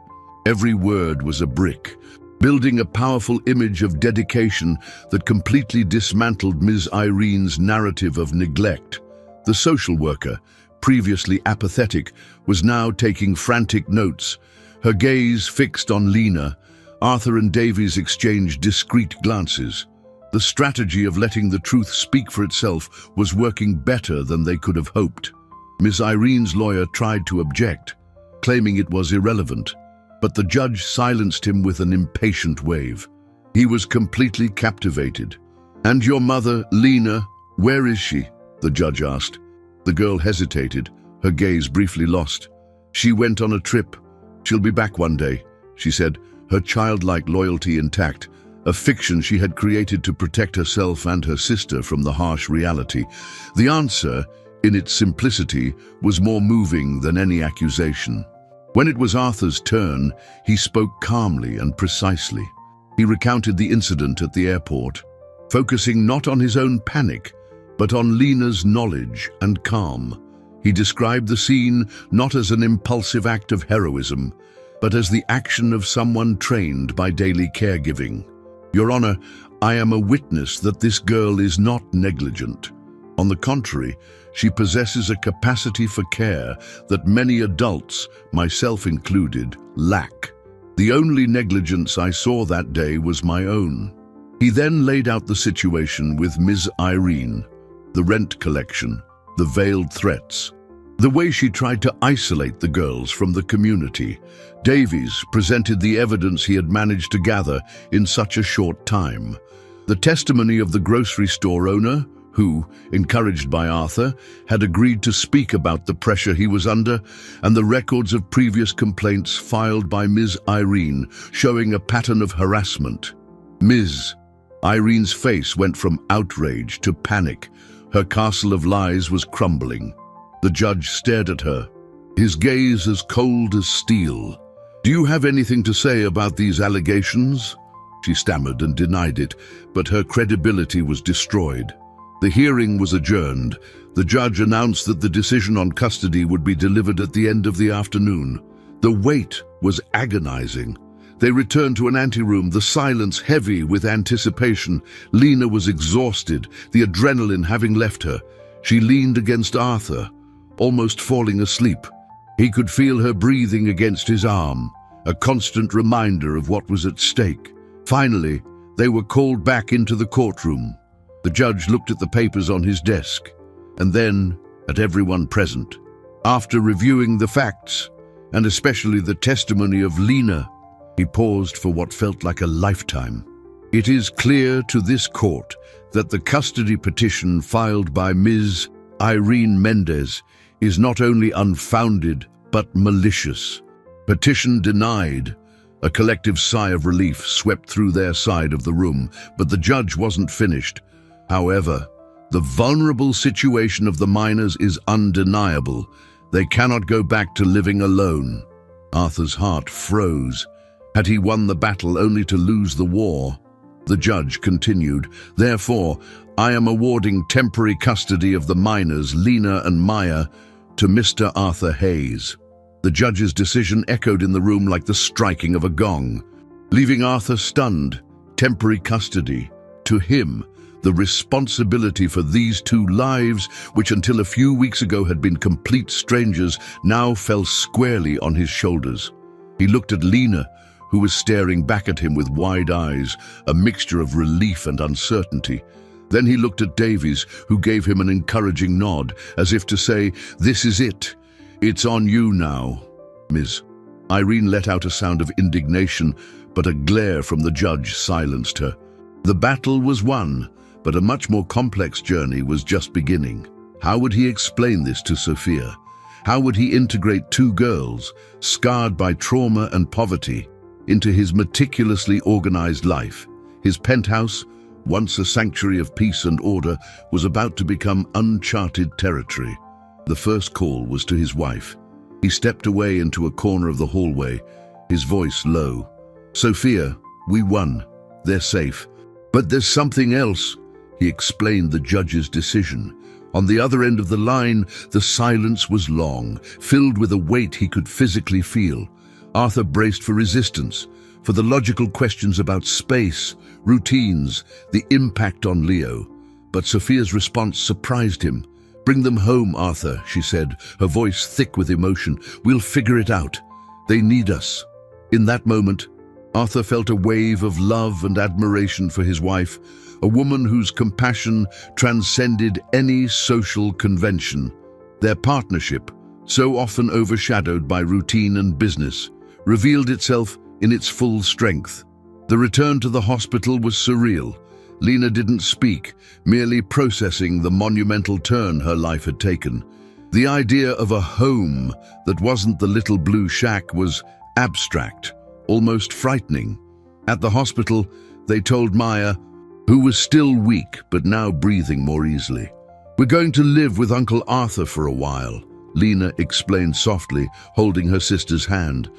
Every word was a brick, building a powerful image of dedication that completely dismantled Ms. Irene's narrative of neglect. The social worker, previously apathetic, was now taking frantic notes, her gaze fixed on Lena. Arthur and Davies exchanged discreet glances. The strategy of letting the truth speak for itself was working better than they could have hoped. Ms. Irene's lawyer tried to object, claiming it was irrelevant, but the judge silenced him with an impatient wave. He was completely captivated. "And your mother, Lena, where is she?" the judge asked. The girl hesitated, her gaze briefly lost. "She went on a trip. She'll be back one day," she said, her childlike loyalty intact, a fiction she had created to protect herself and her sister from the harsh reality. The answer, in its simplicity, was more moving than any accusation. When it was Arthur's turn, he spoke calmly and precisely. He recounted the incident at the airport, focusing not on his own panic, but on Lena's knowledge and calm. He described the scene not as an impulsive act of heroism, but as the action of someone trained by daily caregiving. "Your Honor, I am a witness that this girl is not negligent. On the contrary, she possesses a capacity for care that many adults, myself included, lack. The only negligence I saw that day was my own." He then laid out the situation with Ms. Irene, the rent collection, the veiled threats, the way she tried to isolate the girls from the community. Davies presented the evidence he had managed to gather in such a short time. The testimony of the grocery store owner, who, encouraged by Arthur, had agreed to speak about the pressure he was under, and the records of previous complaints filed by Ms. Irene, showing a pattern of harassment. Ms. Irene's face went from outrage to panic. Her castle of lies was crumbling. The judge stared at her, his gaze as cold as steel. "Do you have anything to say about these allegations?" She stammered and denied it, but her credibility was destroyed. The hearing was adjourned. The judge announced that the decision on custody would be delivered at the end of the afternoon. The wait was agonizing. They returned to an anteroom, the silence heavy with anticipation. Lena was exhausted, the adrenaline having left her. She leaned against Arthur, almost falling asleep. He could feel her breathing against his arm, a constant reminder of what was at stake. Finally, they were called back into the courtroom. The judge looked at the papers on his desk, and then at everyone present. After reviewing the facts, and especially the testimony of Lena, he paused for what felt like a lifetime. It is clear to this court that the custody petition filed by Ms. Irene Mendez is not only unfounded, but malicious. Petition denied. A collective sigh of relief swept through their side of the room, but the judge wasn't finished. However, the vulnerable situation of the minors is undeniable. They cannot go back to living alone. Arthur's heart froze. Had he won the battle only to lose the war? The judge continued, "Therefore, I am awarding temporary custody of the minors, Lena and Maya, to Mr. Arthur Hayes." The judge's decision echoed in the room like the striking of a gong, leaving Arthur stunned. Temporary custody. To him, the responsibility for these two lives, which until a few weeks ago had been complete strangers, now fell squarely on his shoulders. He looked at Lena, who was staring back at him with wide eyes, a mixture of relief and uncertainty. Then he looked at Davies, who gave him an encouraging nod, as if to say, "This is it. It's on you now, Ms." Irene let out a sound of indignation, but a glare from the judge silenced her. The battle was won, but a much more complex journey was just beginning. How would he explain this to Sophia? How would he integrate two girls, scarred by trauma and poverty, into his meticulously organized life? His penthouse, once a sanctuary of peace and order, was about to become uncharted territory. The first call was to his wife. He stepped away into a corner of the hallway, his voice low. "Sophia, we won. They're safe. But there's something else." He explained the judge's decision. On the other end of the line, the silence was long, filled with a weight he could physically feel. Arthur braced for resistance, for the logical questions about space, routines, the impact on Leo. But Sophia's response surprised him. "Bring them home, Arthur," she said, her voice thick with emotion. "We'll figure it out. They need us." In that moment, Arthur felt a wave of love and admiration for his wife, a woman whose compassion transcended any social convention. Their partnership, so often overshadowed by routine and business, revealed itself in its full strength. The return to the hospital was surreal. Lena didn't speak, merely processing the monumental turn her life had taken. The idea of a home that wasn't the little blue shack was abstract, almost frightening. At the hospital, they told Maya, who was still weak but now breathing more easily. "We're going to live with Uncle Arthur for a while," Lena explained softly, holding her sister's hand.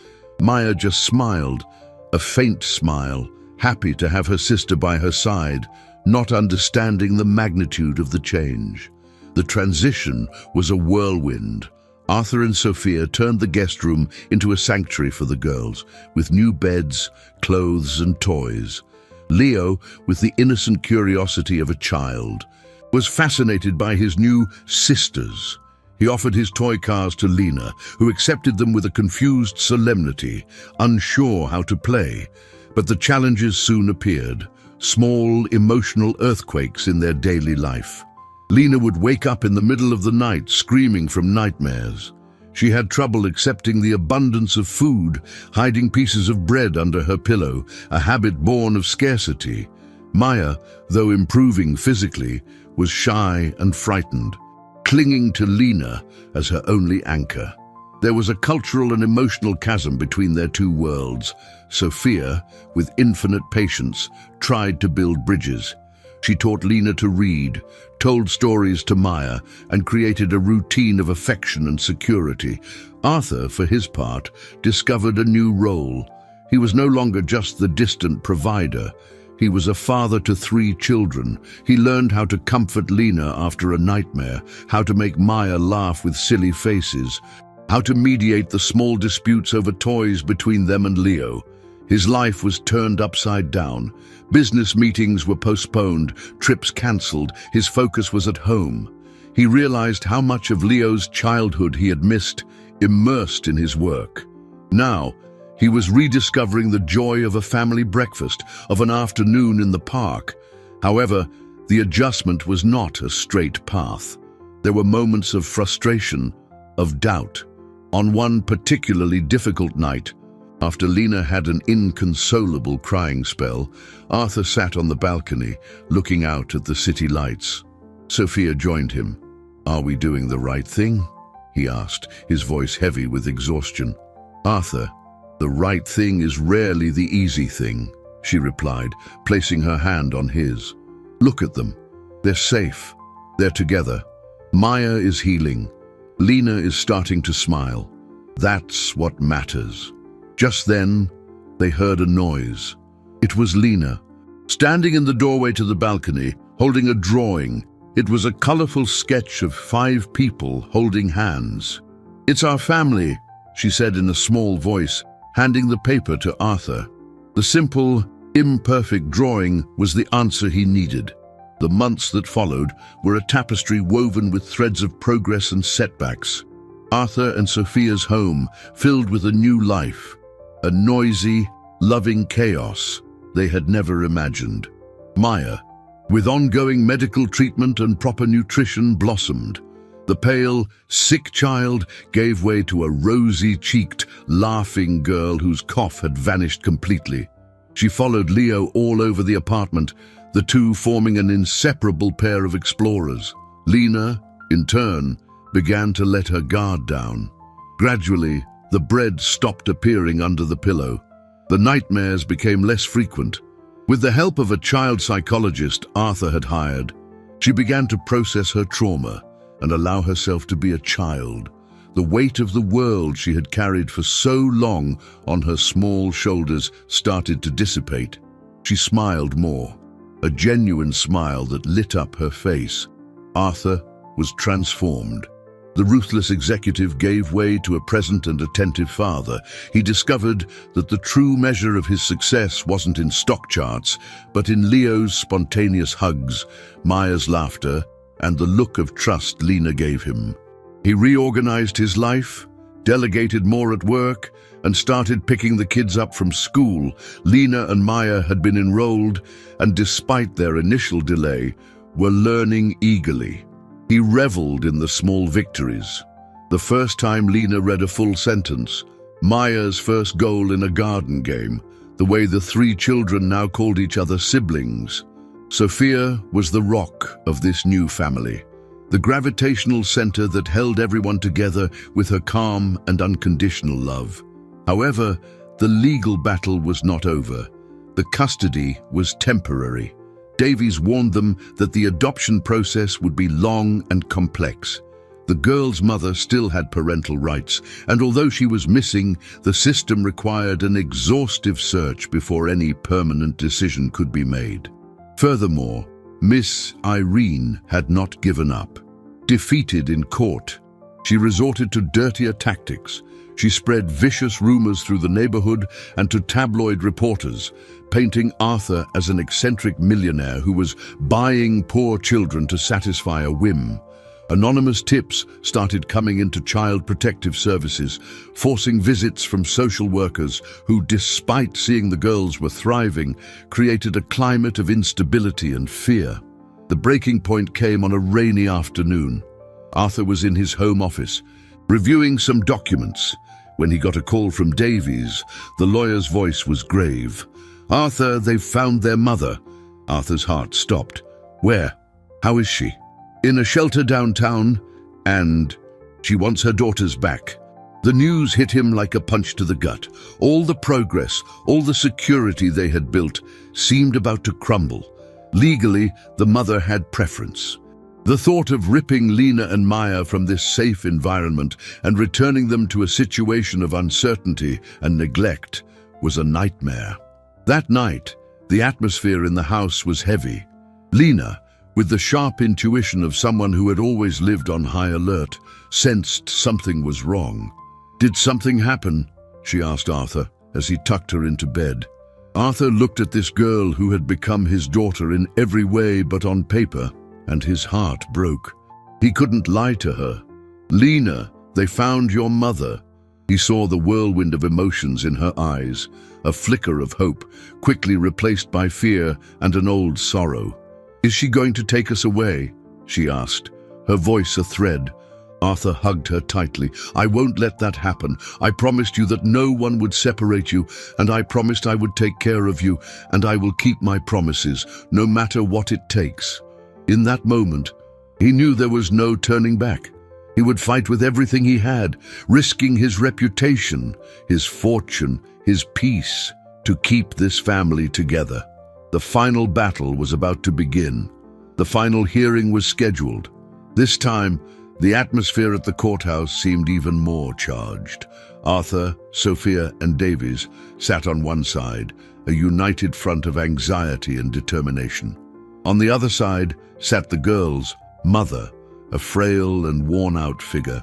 Maya just smiled, a faint smile, happy to have her sister by her side, not understanding the magnitude of the change. The transition was a whirlwind. Arthur and Sophia turned the guest room into a sanctuary for the girls, with new beds, clothes, and toys. Leo, with the innocent curiosity of a child, was fascinated by his new sisters. He offered his toy cars to Lena, who accepted them with a confused solemnity, unsure how to play. But the challenges soon appeared, small emotional earthquakes in their daily life. Lena would wake up in the middle of the night screaming from nightmares. She had trouble accepting the abundance of food, hiding pieces of bread under her pillow, a habit born of scarcity. Maya, though improving physically, was shy and frightened, clinging to Lena as her only anchor. There was a cultural and emotional chasm between their two worlds. Sophia, with infinite patience, tried to build bridges. She taught Lena to read, told stories to Maya, and created a routine of affection and security. Arthur, for his part, discovered a new role. He was no longer just the distant provider. He was a father to 3 children. He learned how to comfort Lena after a nightmare, how to make Maya laugh with silly faces, how to mediate the small disputes over toys between them and Leo. His life was turned upside down. Business meetings were postponed, trips cancelled. His focus was at home. He realized how much of Leo's childhood he had missed, immersed in his work. Now, he was rediscovering the joy of a family breakfast, of an afternoon in the park. However, the adjustment was not a straight path. There were moments of frustration, of doubt. On one particularly difficult night, after Lena had an inconsolable crying spell, Arthur sat on the balcony, looking out at the city lights. Sophia joined him. "Are we doing the right thing?" he asked, his voice heavy with exhaustion. "Arthur, the right thing is rarely the easy thing," she replied, placing her hand on his. "Look at them. They're safe. They're together. Maya is healing. Lena is starting to smile. That's what matters." Just then, they heard a noise. It was Lena, standing in the doorway to the balcony, holding a drawing. It was a colorful sketch of 5 people holding hands. "It's our family," she said in a small voice, handing the paper to Arthur. The simple, imperfect drawing was the answer he needed. The months that followed were a tapestry woven with threads of progress and setbacks. Arthur and Sophia's home filled with a new life, a noisy, loving chaos they had never imagined. Maya, with ongoing medical treatment and proper nutrition, blossomed. The pale, sick child gave way to a rosy-cheeked, laughing girl whose cough had vanished completely. She followed Leo all over the apartment, the two forming an inseparable pair of explorers. Lena, in turn, began to let her guard down. Gradually, the bread stopped appearing under the pillow. The nightmares became less frequent. With the help of a child psychologist Arthur had hired, she began to process her trauma and allow herself to be a child. The weight of the world she had carried for so long on her small shoulders started to dissipate. She smiled more, a genuine smile that lit up her face. Arthur was transformed. The ruthless executive gave way to a present and attentive father. He discovered that the true measure of his success wasn't in stock charts, but in Leo's spontaneous hugs, Maya's laughter, and the look of trust Lena gave him. He reorganized his life, delegated more at work, and started picking the kids up from school. Lena and Maya had been enrolled, and despite their initial delay, were learning eagerly. He reveled in the small victories. The first time Lena read a full sentence, Maya's first goal in a garden game, the way the 3 children now called each other siblings. Sophia was the rock of this new family, the gravitational center that held everyone together with her calm and unconditional love. However, the legal battle was not over. The custody was temporary. Davies warned them that the adoption process would be long and complex. The girl's mother still had parental rights, and although she was missing, the system required an exhaustive search before any permanent decision could be made. Furthermore, Miss Irene had not given up. Defeated in court, she resorted to dirtier tactics. She spread vicious rumors through the neighborhood and to tabloid reporters, painting Arthur as an eccentric millionaire who was buying poor children to satisfy a whim. Anonymous tips started coming into Child Protective Services, forcing visits from social workers who, despite seeing the girls were thriving, created a climate of instability and fear. The breaking point came on a rainy afternoon. Arthur was in his home office, reviewing some documents, when he got a call from Davies. The lawyer's voice was grave. "Arthur, they've found their mother." Arthur's heart stopped. "Where? How is she?" "In a shelter downtown, and she wants her daughters back." The news hit him like a punch to the gut. All the progress, all the security they had built seemed about to crumble. Legally, the mother had preference. The thought of ripping Lena and Maya from this safe environment and returning them to a situation of uncertainty and neglect was a nightmare. That night, The atmosphere in the house was heavy. Lena, with the sharp intuition of someone who had always lived on high alert, sensed something was wrong. "Did something happen?" she asked Arthur as he tucked her into bed. Arthur looked at this girl who had become his daughter in every way but on paper, and his heart broke. He couldn't lie to her. "Lena, they found your mother." He saw the whirlwind of emotions in her eyes, a flicker of hope, quickly replaced by fear and an old sorrow. "Is she going to take us away?" she asked, her voice a thread. Arthur hugged her tightly. "I won't let that happen. I promised you that no one would separate you, and I promised I would take care of you, and I will keep my promises, no matter what it takes." In that moment, he knew there was no turning back. He would fight with everything he had, risking his reputation, his fortune, his peace, to keep this family together. The final battle was about to begin. The final hearing was scheduled. This time, the atmosphere at the courthouse seemed even more charged. Arthur, Sophia, and Davies sat on one side, a united front of anxiety and determination. On the other side sat the girl's mother, a frail and worn-out figure,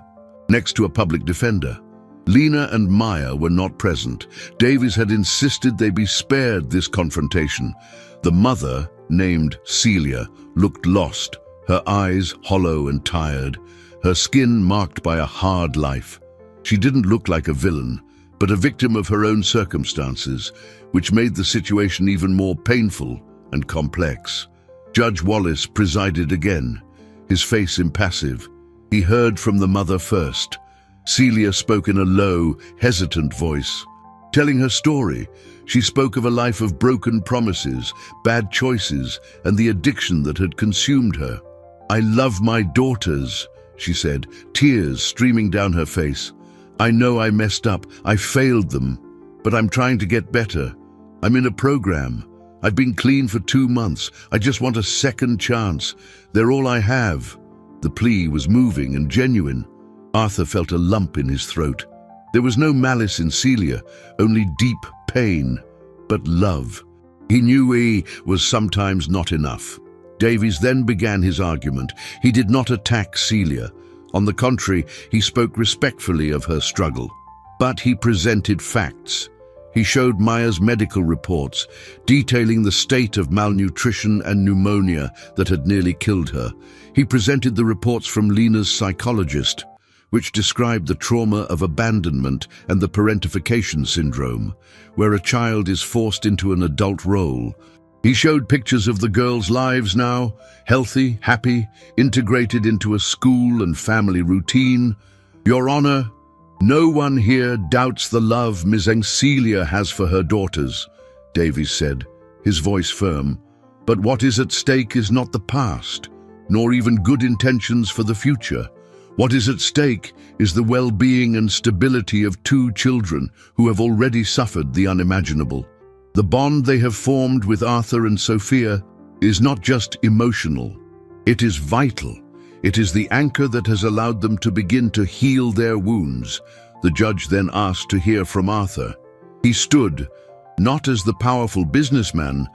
next to a public defender. Lena and Maya were not present. Davies had insisted they be spared this confrontation. The mother, named Celia, looked lost, her eyes hollow and tired, her skin marked by a hard life. She didn't look like a villain, but a victim of her own circumstances, which made the situation even more painful and complex. Judge Wallace presided again, his face impassive. He heard from the mother first. Celia spoke in a low, hesitant voice. Telling her story, she spoke of a life of broken promises, bad choices, and the addiction that had consumed her. "I love my daughters," she said, tears streaming down her face. "I know I messed up, I failed them, but I'm trying to get better. I'm in a program. I've been clean for 2 months. I just want a second chance. They're all I have." The plea was moving and genuine. Arthur felt a lump in his throat. There was no malice in Celia, only deep pain, but love. He knew he was sometimes not enough. Davies then began his argument. He did not attack Celia. On the contrary, he spoke respectfully of her struggle. But he presented facts. He showed Maya's medical reports, detailing the state of malnutrition and pneumonia that had nearly killed her. He presented the reports from Lena's psychologist, which described the trauma of abandonment and the parentification syndrome, where a child is forced into an adult role. He showed pictures of the girls' lives now, healthy, happy, integrated into a school and family routine. "Your Honor, no one here doubts the love Ms. Celia has for her daughters," Davies said, his voice firm. "But what is at stake is not the past, nor even good intentions for the future. What is at stake is the well-being and stability of 2 children who have already suffered the unimaginable. The bond they have formed with Arthur and Sophia is not just emotional. It is vital. It is the anchor that has allowed them to begin to heal their wounds." The judge then asked to hear from Arthur. He stood, not as the powerful businessman,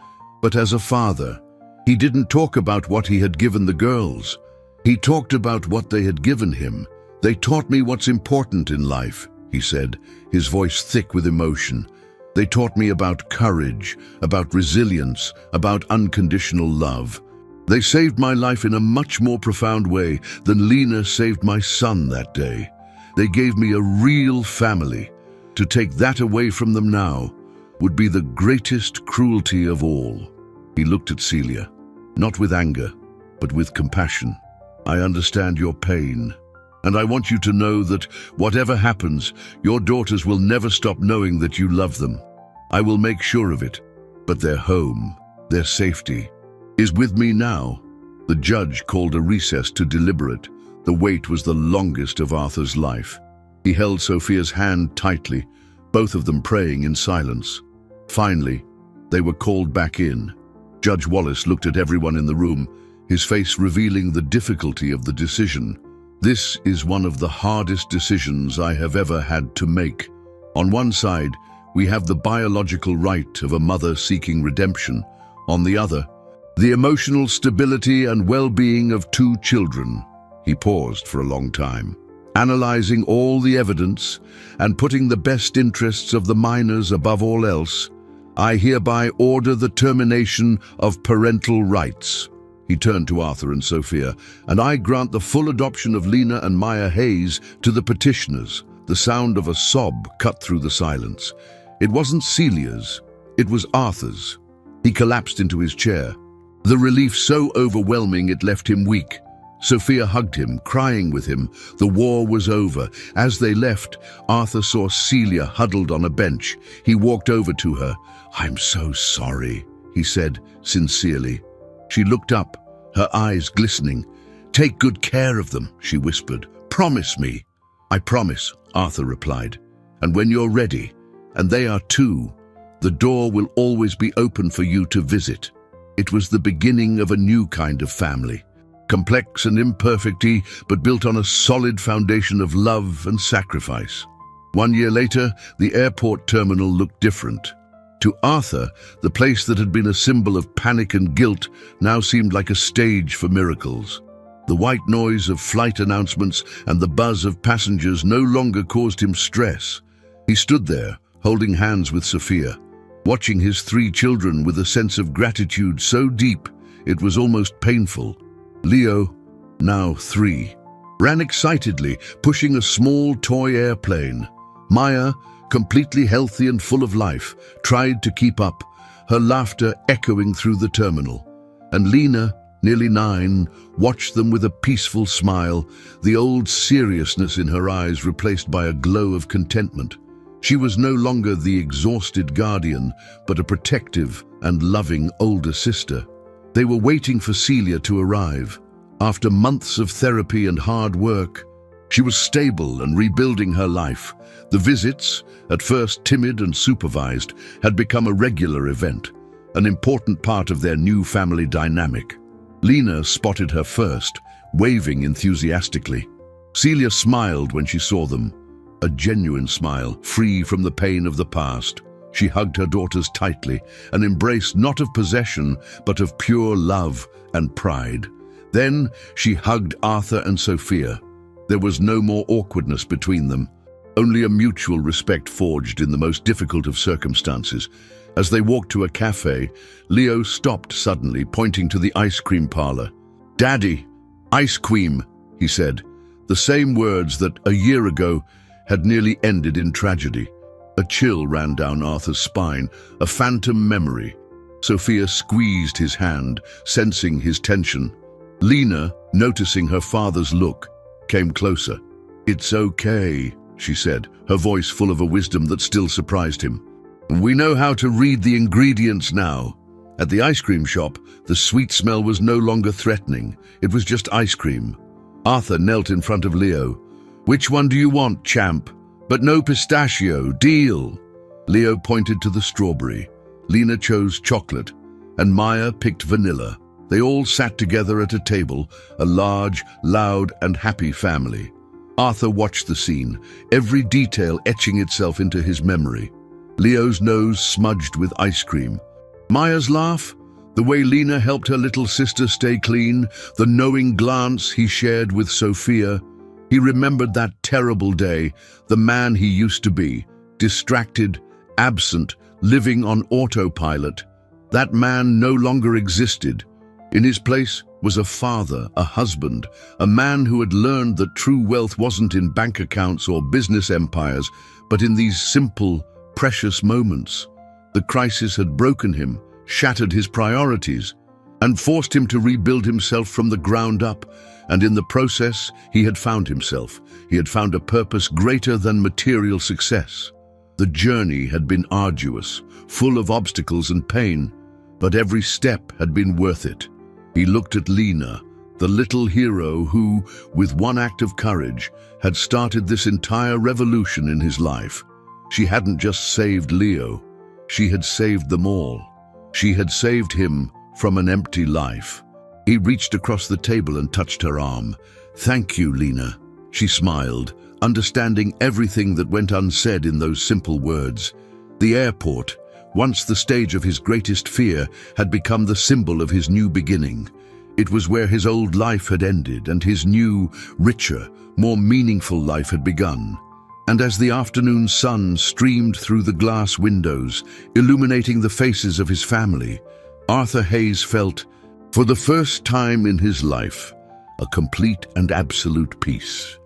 but as a father. He didn't talk about what he had given the girls. He talked about what they had given him. "They taught me what's important in life," he said, his voice thick with emotion. "They taught me about courage, about resilience, about unconditional love. They saved my life in a much more profound way than Lena saved my son that day. They gave me a real family. To take that away from them now would be the greatest cruelty of all." He looked at Celia, not with anger, but with compassion. "I understand your pain, and I want you to know that whatever happens, your daughters will never stop knowing that you love them. I will make sure of it, but their home, their safety, is with me now." The judge called a recess to deliberate. The wait was the longest of Arthur's life. He held Sophia's hand tightly, both of them praying in silence. Finally, they were called back in. Judge Wallace looked at everyone in the room, his face revealing the difficulty of the decision. "This is one of the hardest decisions I have ever had to make. On one side, we have the biological right of a mother seeking redemption. On the other, the emotional stability and well-being of two children. He paused for a long time, analyzing all the evidence and putting the best interests of the minors above all else. I hereby order the termination of parental rights. He turned to Arthur and Sophia, and I grant the full adoption of Lena and Maya Hayes to the petitioners. The sound of a sob cut through the silence. It wasn't Celia's, it was Arthur's. He collapsed into his chair, the relief so overwhelming it left him weak. Sophia hugged him, crying with him. The war was over. As they left, Arthur saw Celia huddled on a bench. He walked over to her. "I'm so sorry," he said sincerely. She looked up, her eyes glistening. "Take good care of them," she whispered. "Promise me." "I promise," Arthur replied. "And when you're ready, and they are too, the door will always be open for you to visit." It was the beginning of a new kind of family. Complex and imperfect, but built on a solid foundation of love and sacrifice. 1 year later, the airport terminal looked different. To Arthur, the place that had been a symbol of panic and guilt now seemed like a stage for miracles. The white noise of flight announcements and the buzz of passengers no longer caused him stress. He stood there, holding hands with Sophia, watching his 3 children with a sense of gratitude so deep it was almost painful. Leo, now 3, ran excitedly, pushing a small toy airplane. Maya, completely healthy and full of life, tried to keep up, her laughter echoing through the terminal. And Lena, nearly 9, watched them with a peaceful smile, the old seriousness in her eyes replaced by a glow of contentment. She was no longer the exhausted guardian, but a protective and loving older sister. They were waiting for Celia to arrive. After months of therapy and hard work, she was stable and rebuilding her life. The visits, at first timid and supervised, had become a regular event, an important part of their new family dynamic. Lena spotted her first, waving enthusiastically. Celia smiled when she saw them, a genuine smile, free from the pain of the past. She hugged her daughters tightly, an embrace not of possession, but of pure love and pride. Then she hugged Arthur and Sophia. There was no more awkwardness between them, only a mutual respect forged in the most difficult of circumstances. As they walked to a cafe, Leo stopped suddenly, pointing to the ice cream parlor. "Daddy, ice cream," he said, the same words that a year ago had nearly ended in tragedy. A chill ran down Arthur's spine, a phantom memory. Sophia squeezed his hand, sensing his tension. Lena, noticing her father's look, came closer. "It's okay," she said, her voice full of a wisdom that still surprised him. "We know how to read the ingredients now." At the ice cream shop, the sweet smell was no longer threatening. It was just ice cream. Arthur knelt in front of Leo. "Which one do you want, champ? But no pistachio, deal." Leo pointed to the strawberry. Lena chose chocolate, and Maya picked vanilla. They all sat together at a table, a large, loud, and happy family. Arthur watched the scene, every detail etching itself into his memory. Leo's nose smudged with ice cream. Maya's laugh, the way Lena helped her little sister stay clean, the knowing glance he shared with Sophia. He remembered that terrible day, the man he used to be, distracted, absent, living on autopilot. That man no longer existed. In his place was a father, a husband, a man who had learned that true wealth wasn't in bank accounts or business empires, but in these simple, precious moments. The crisis had broken him, shattered his priorities, and forced him to rebuild himself from the ground up. And in the process, he had found himself. He had found a purpose greater than material success. The journey had been arduous, full of obstacles and pain, but every step had been worth it. He looked at Lena, the little hero who, with one act of courage, had started this entire revolution in his life. She hadn't just saved Leo, she had saved them all. She had saved him from an empty life. He reached across the table and touched her arm. "Thank you, Lena." She smiled, understanding everything that went unsaid in those simple words. The airport, once the stage of his greatest fear, had become the symbol of his new beginning. It was where his old life had ended and his new, richer, more meaningful life had begun. And as the afternoon sun streamed through the glass windows, illuminating the faces of his family, Arthur Hayes felt, for the first time in his life, a complete and absolute peace.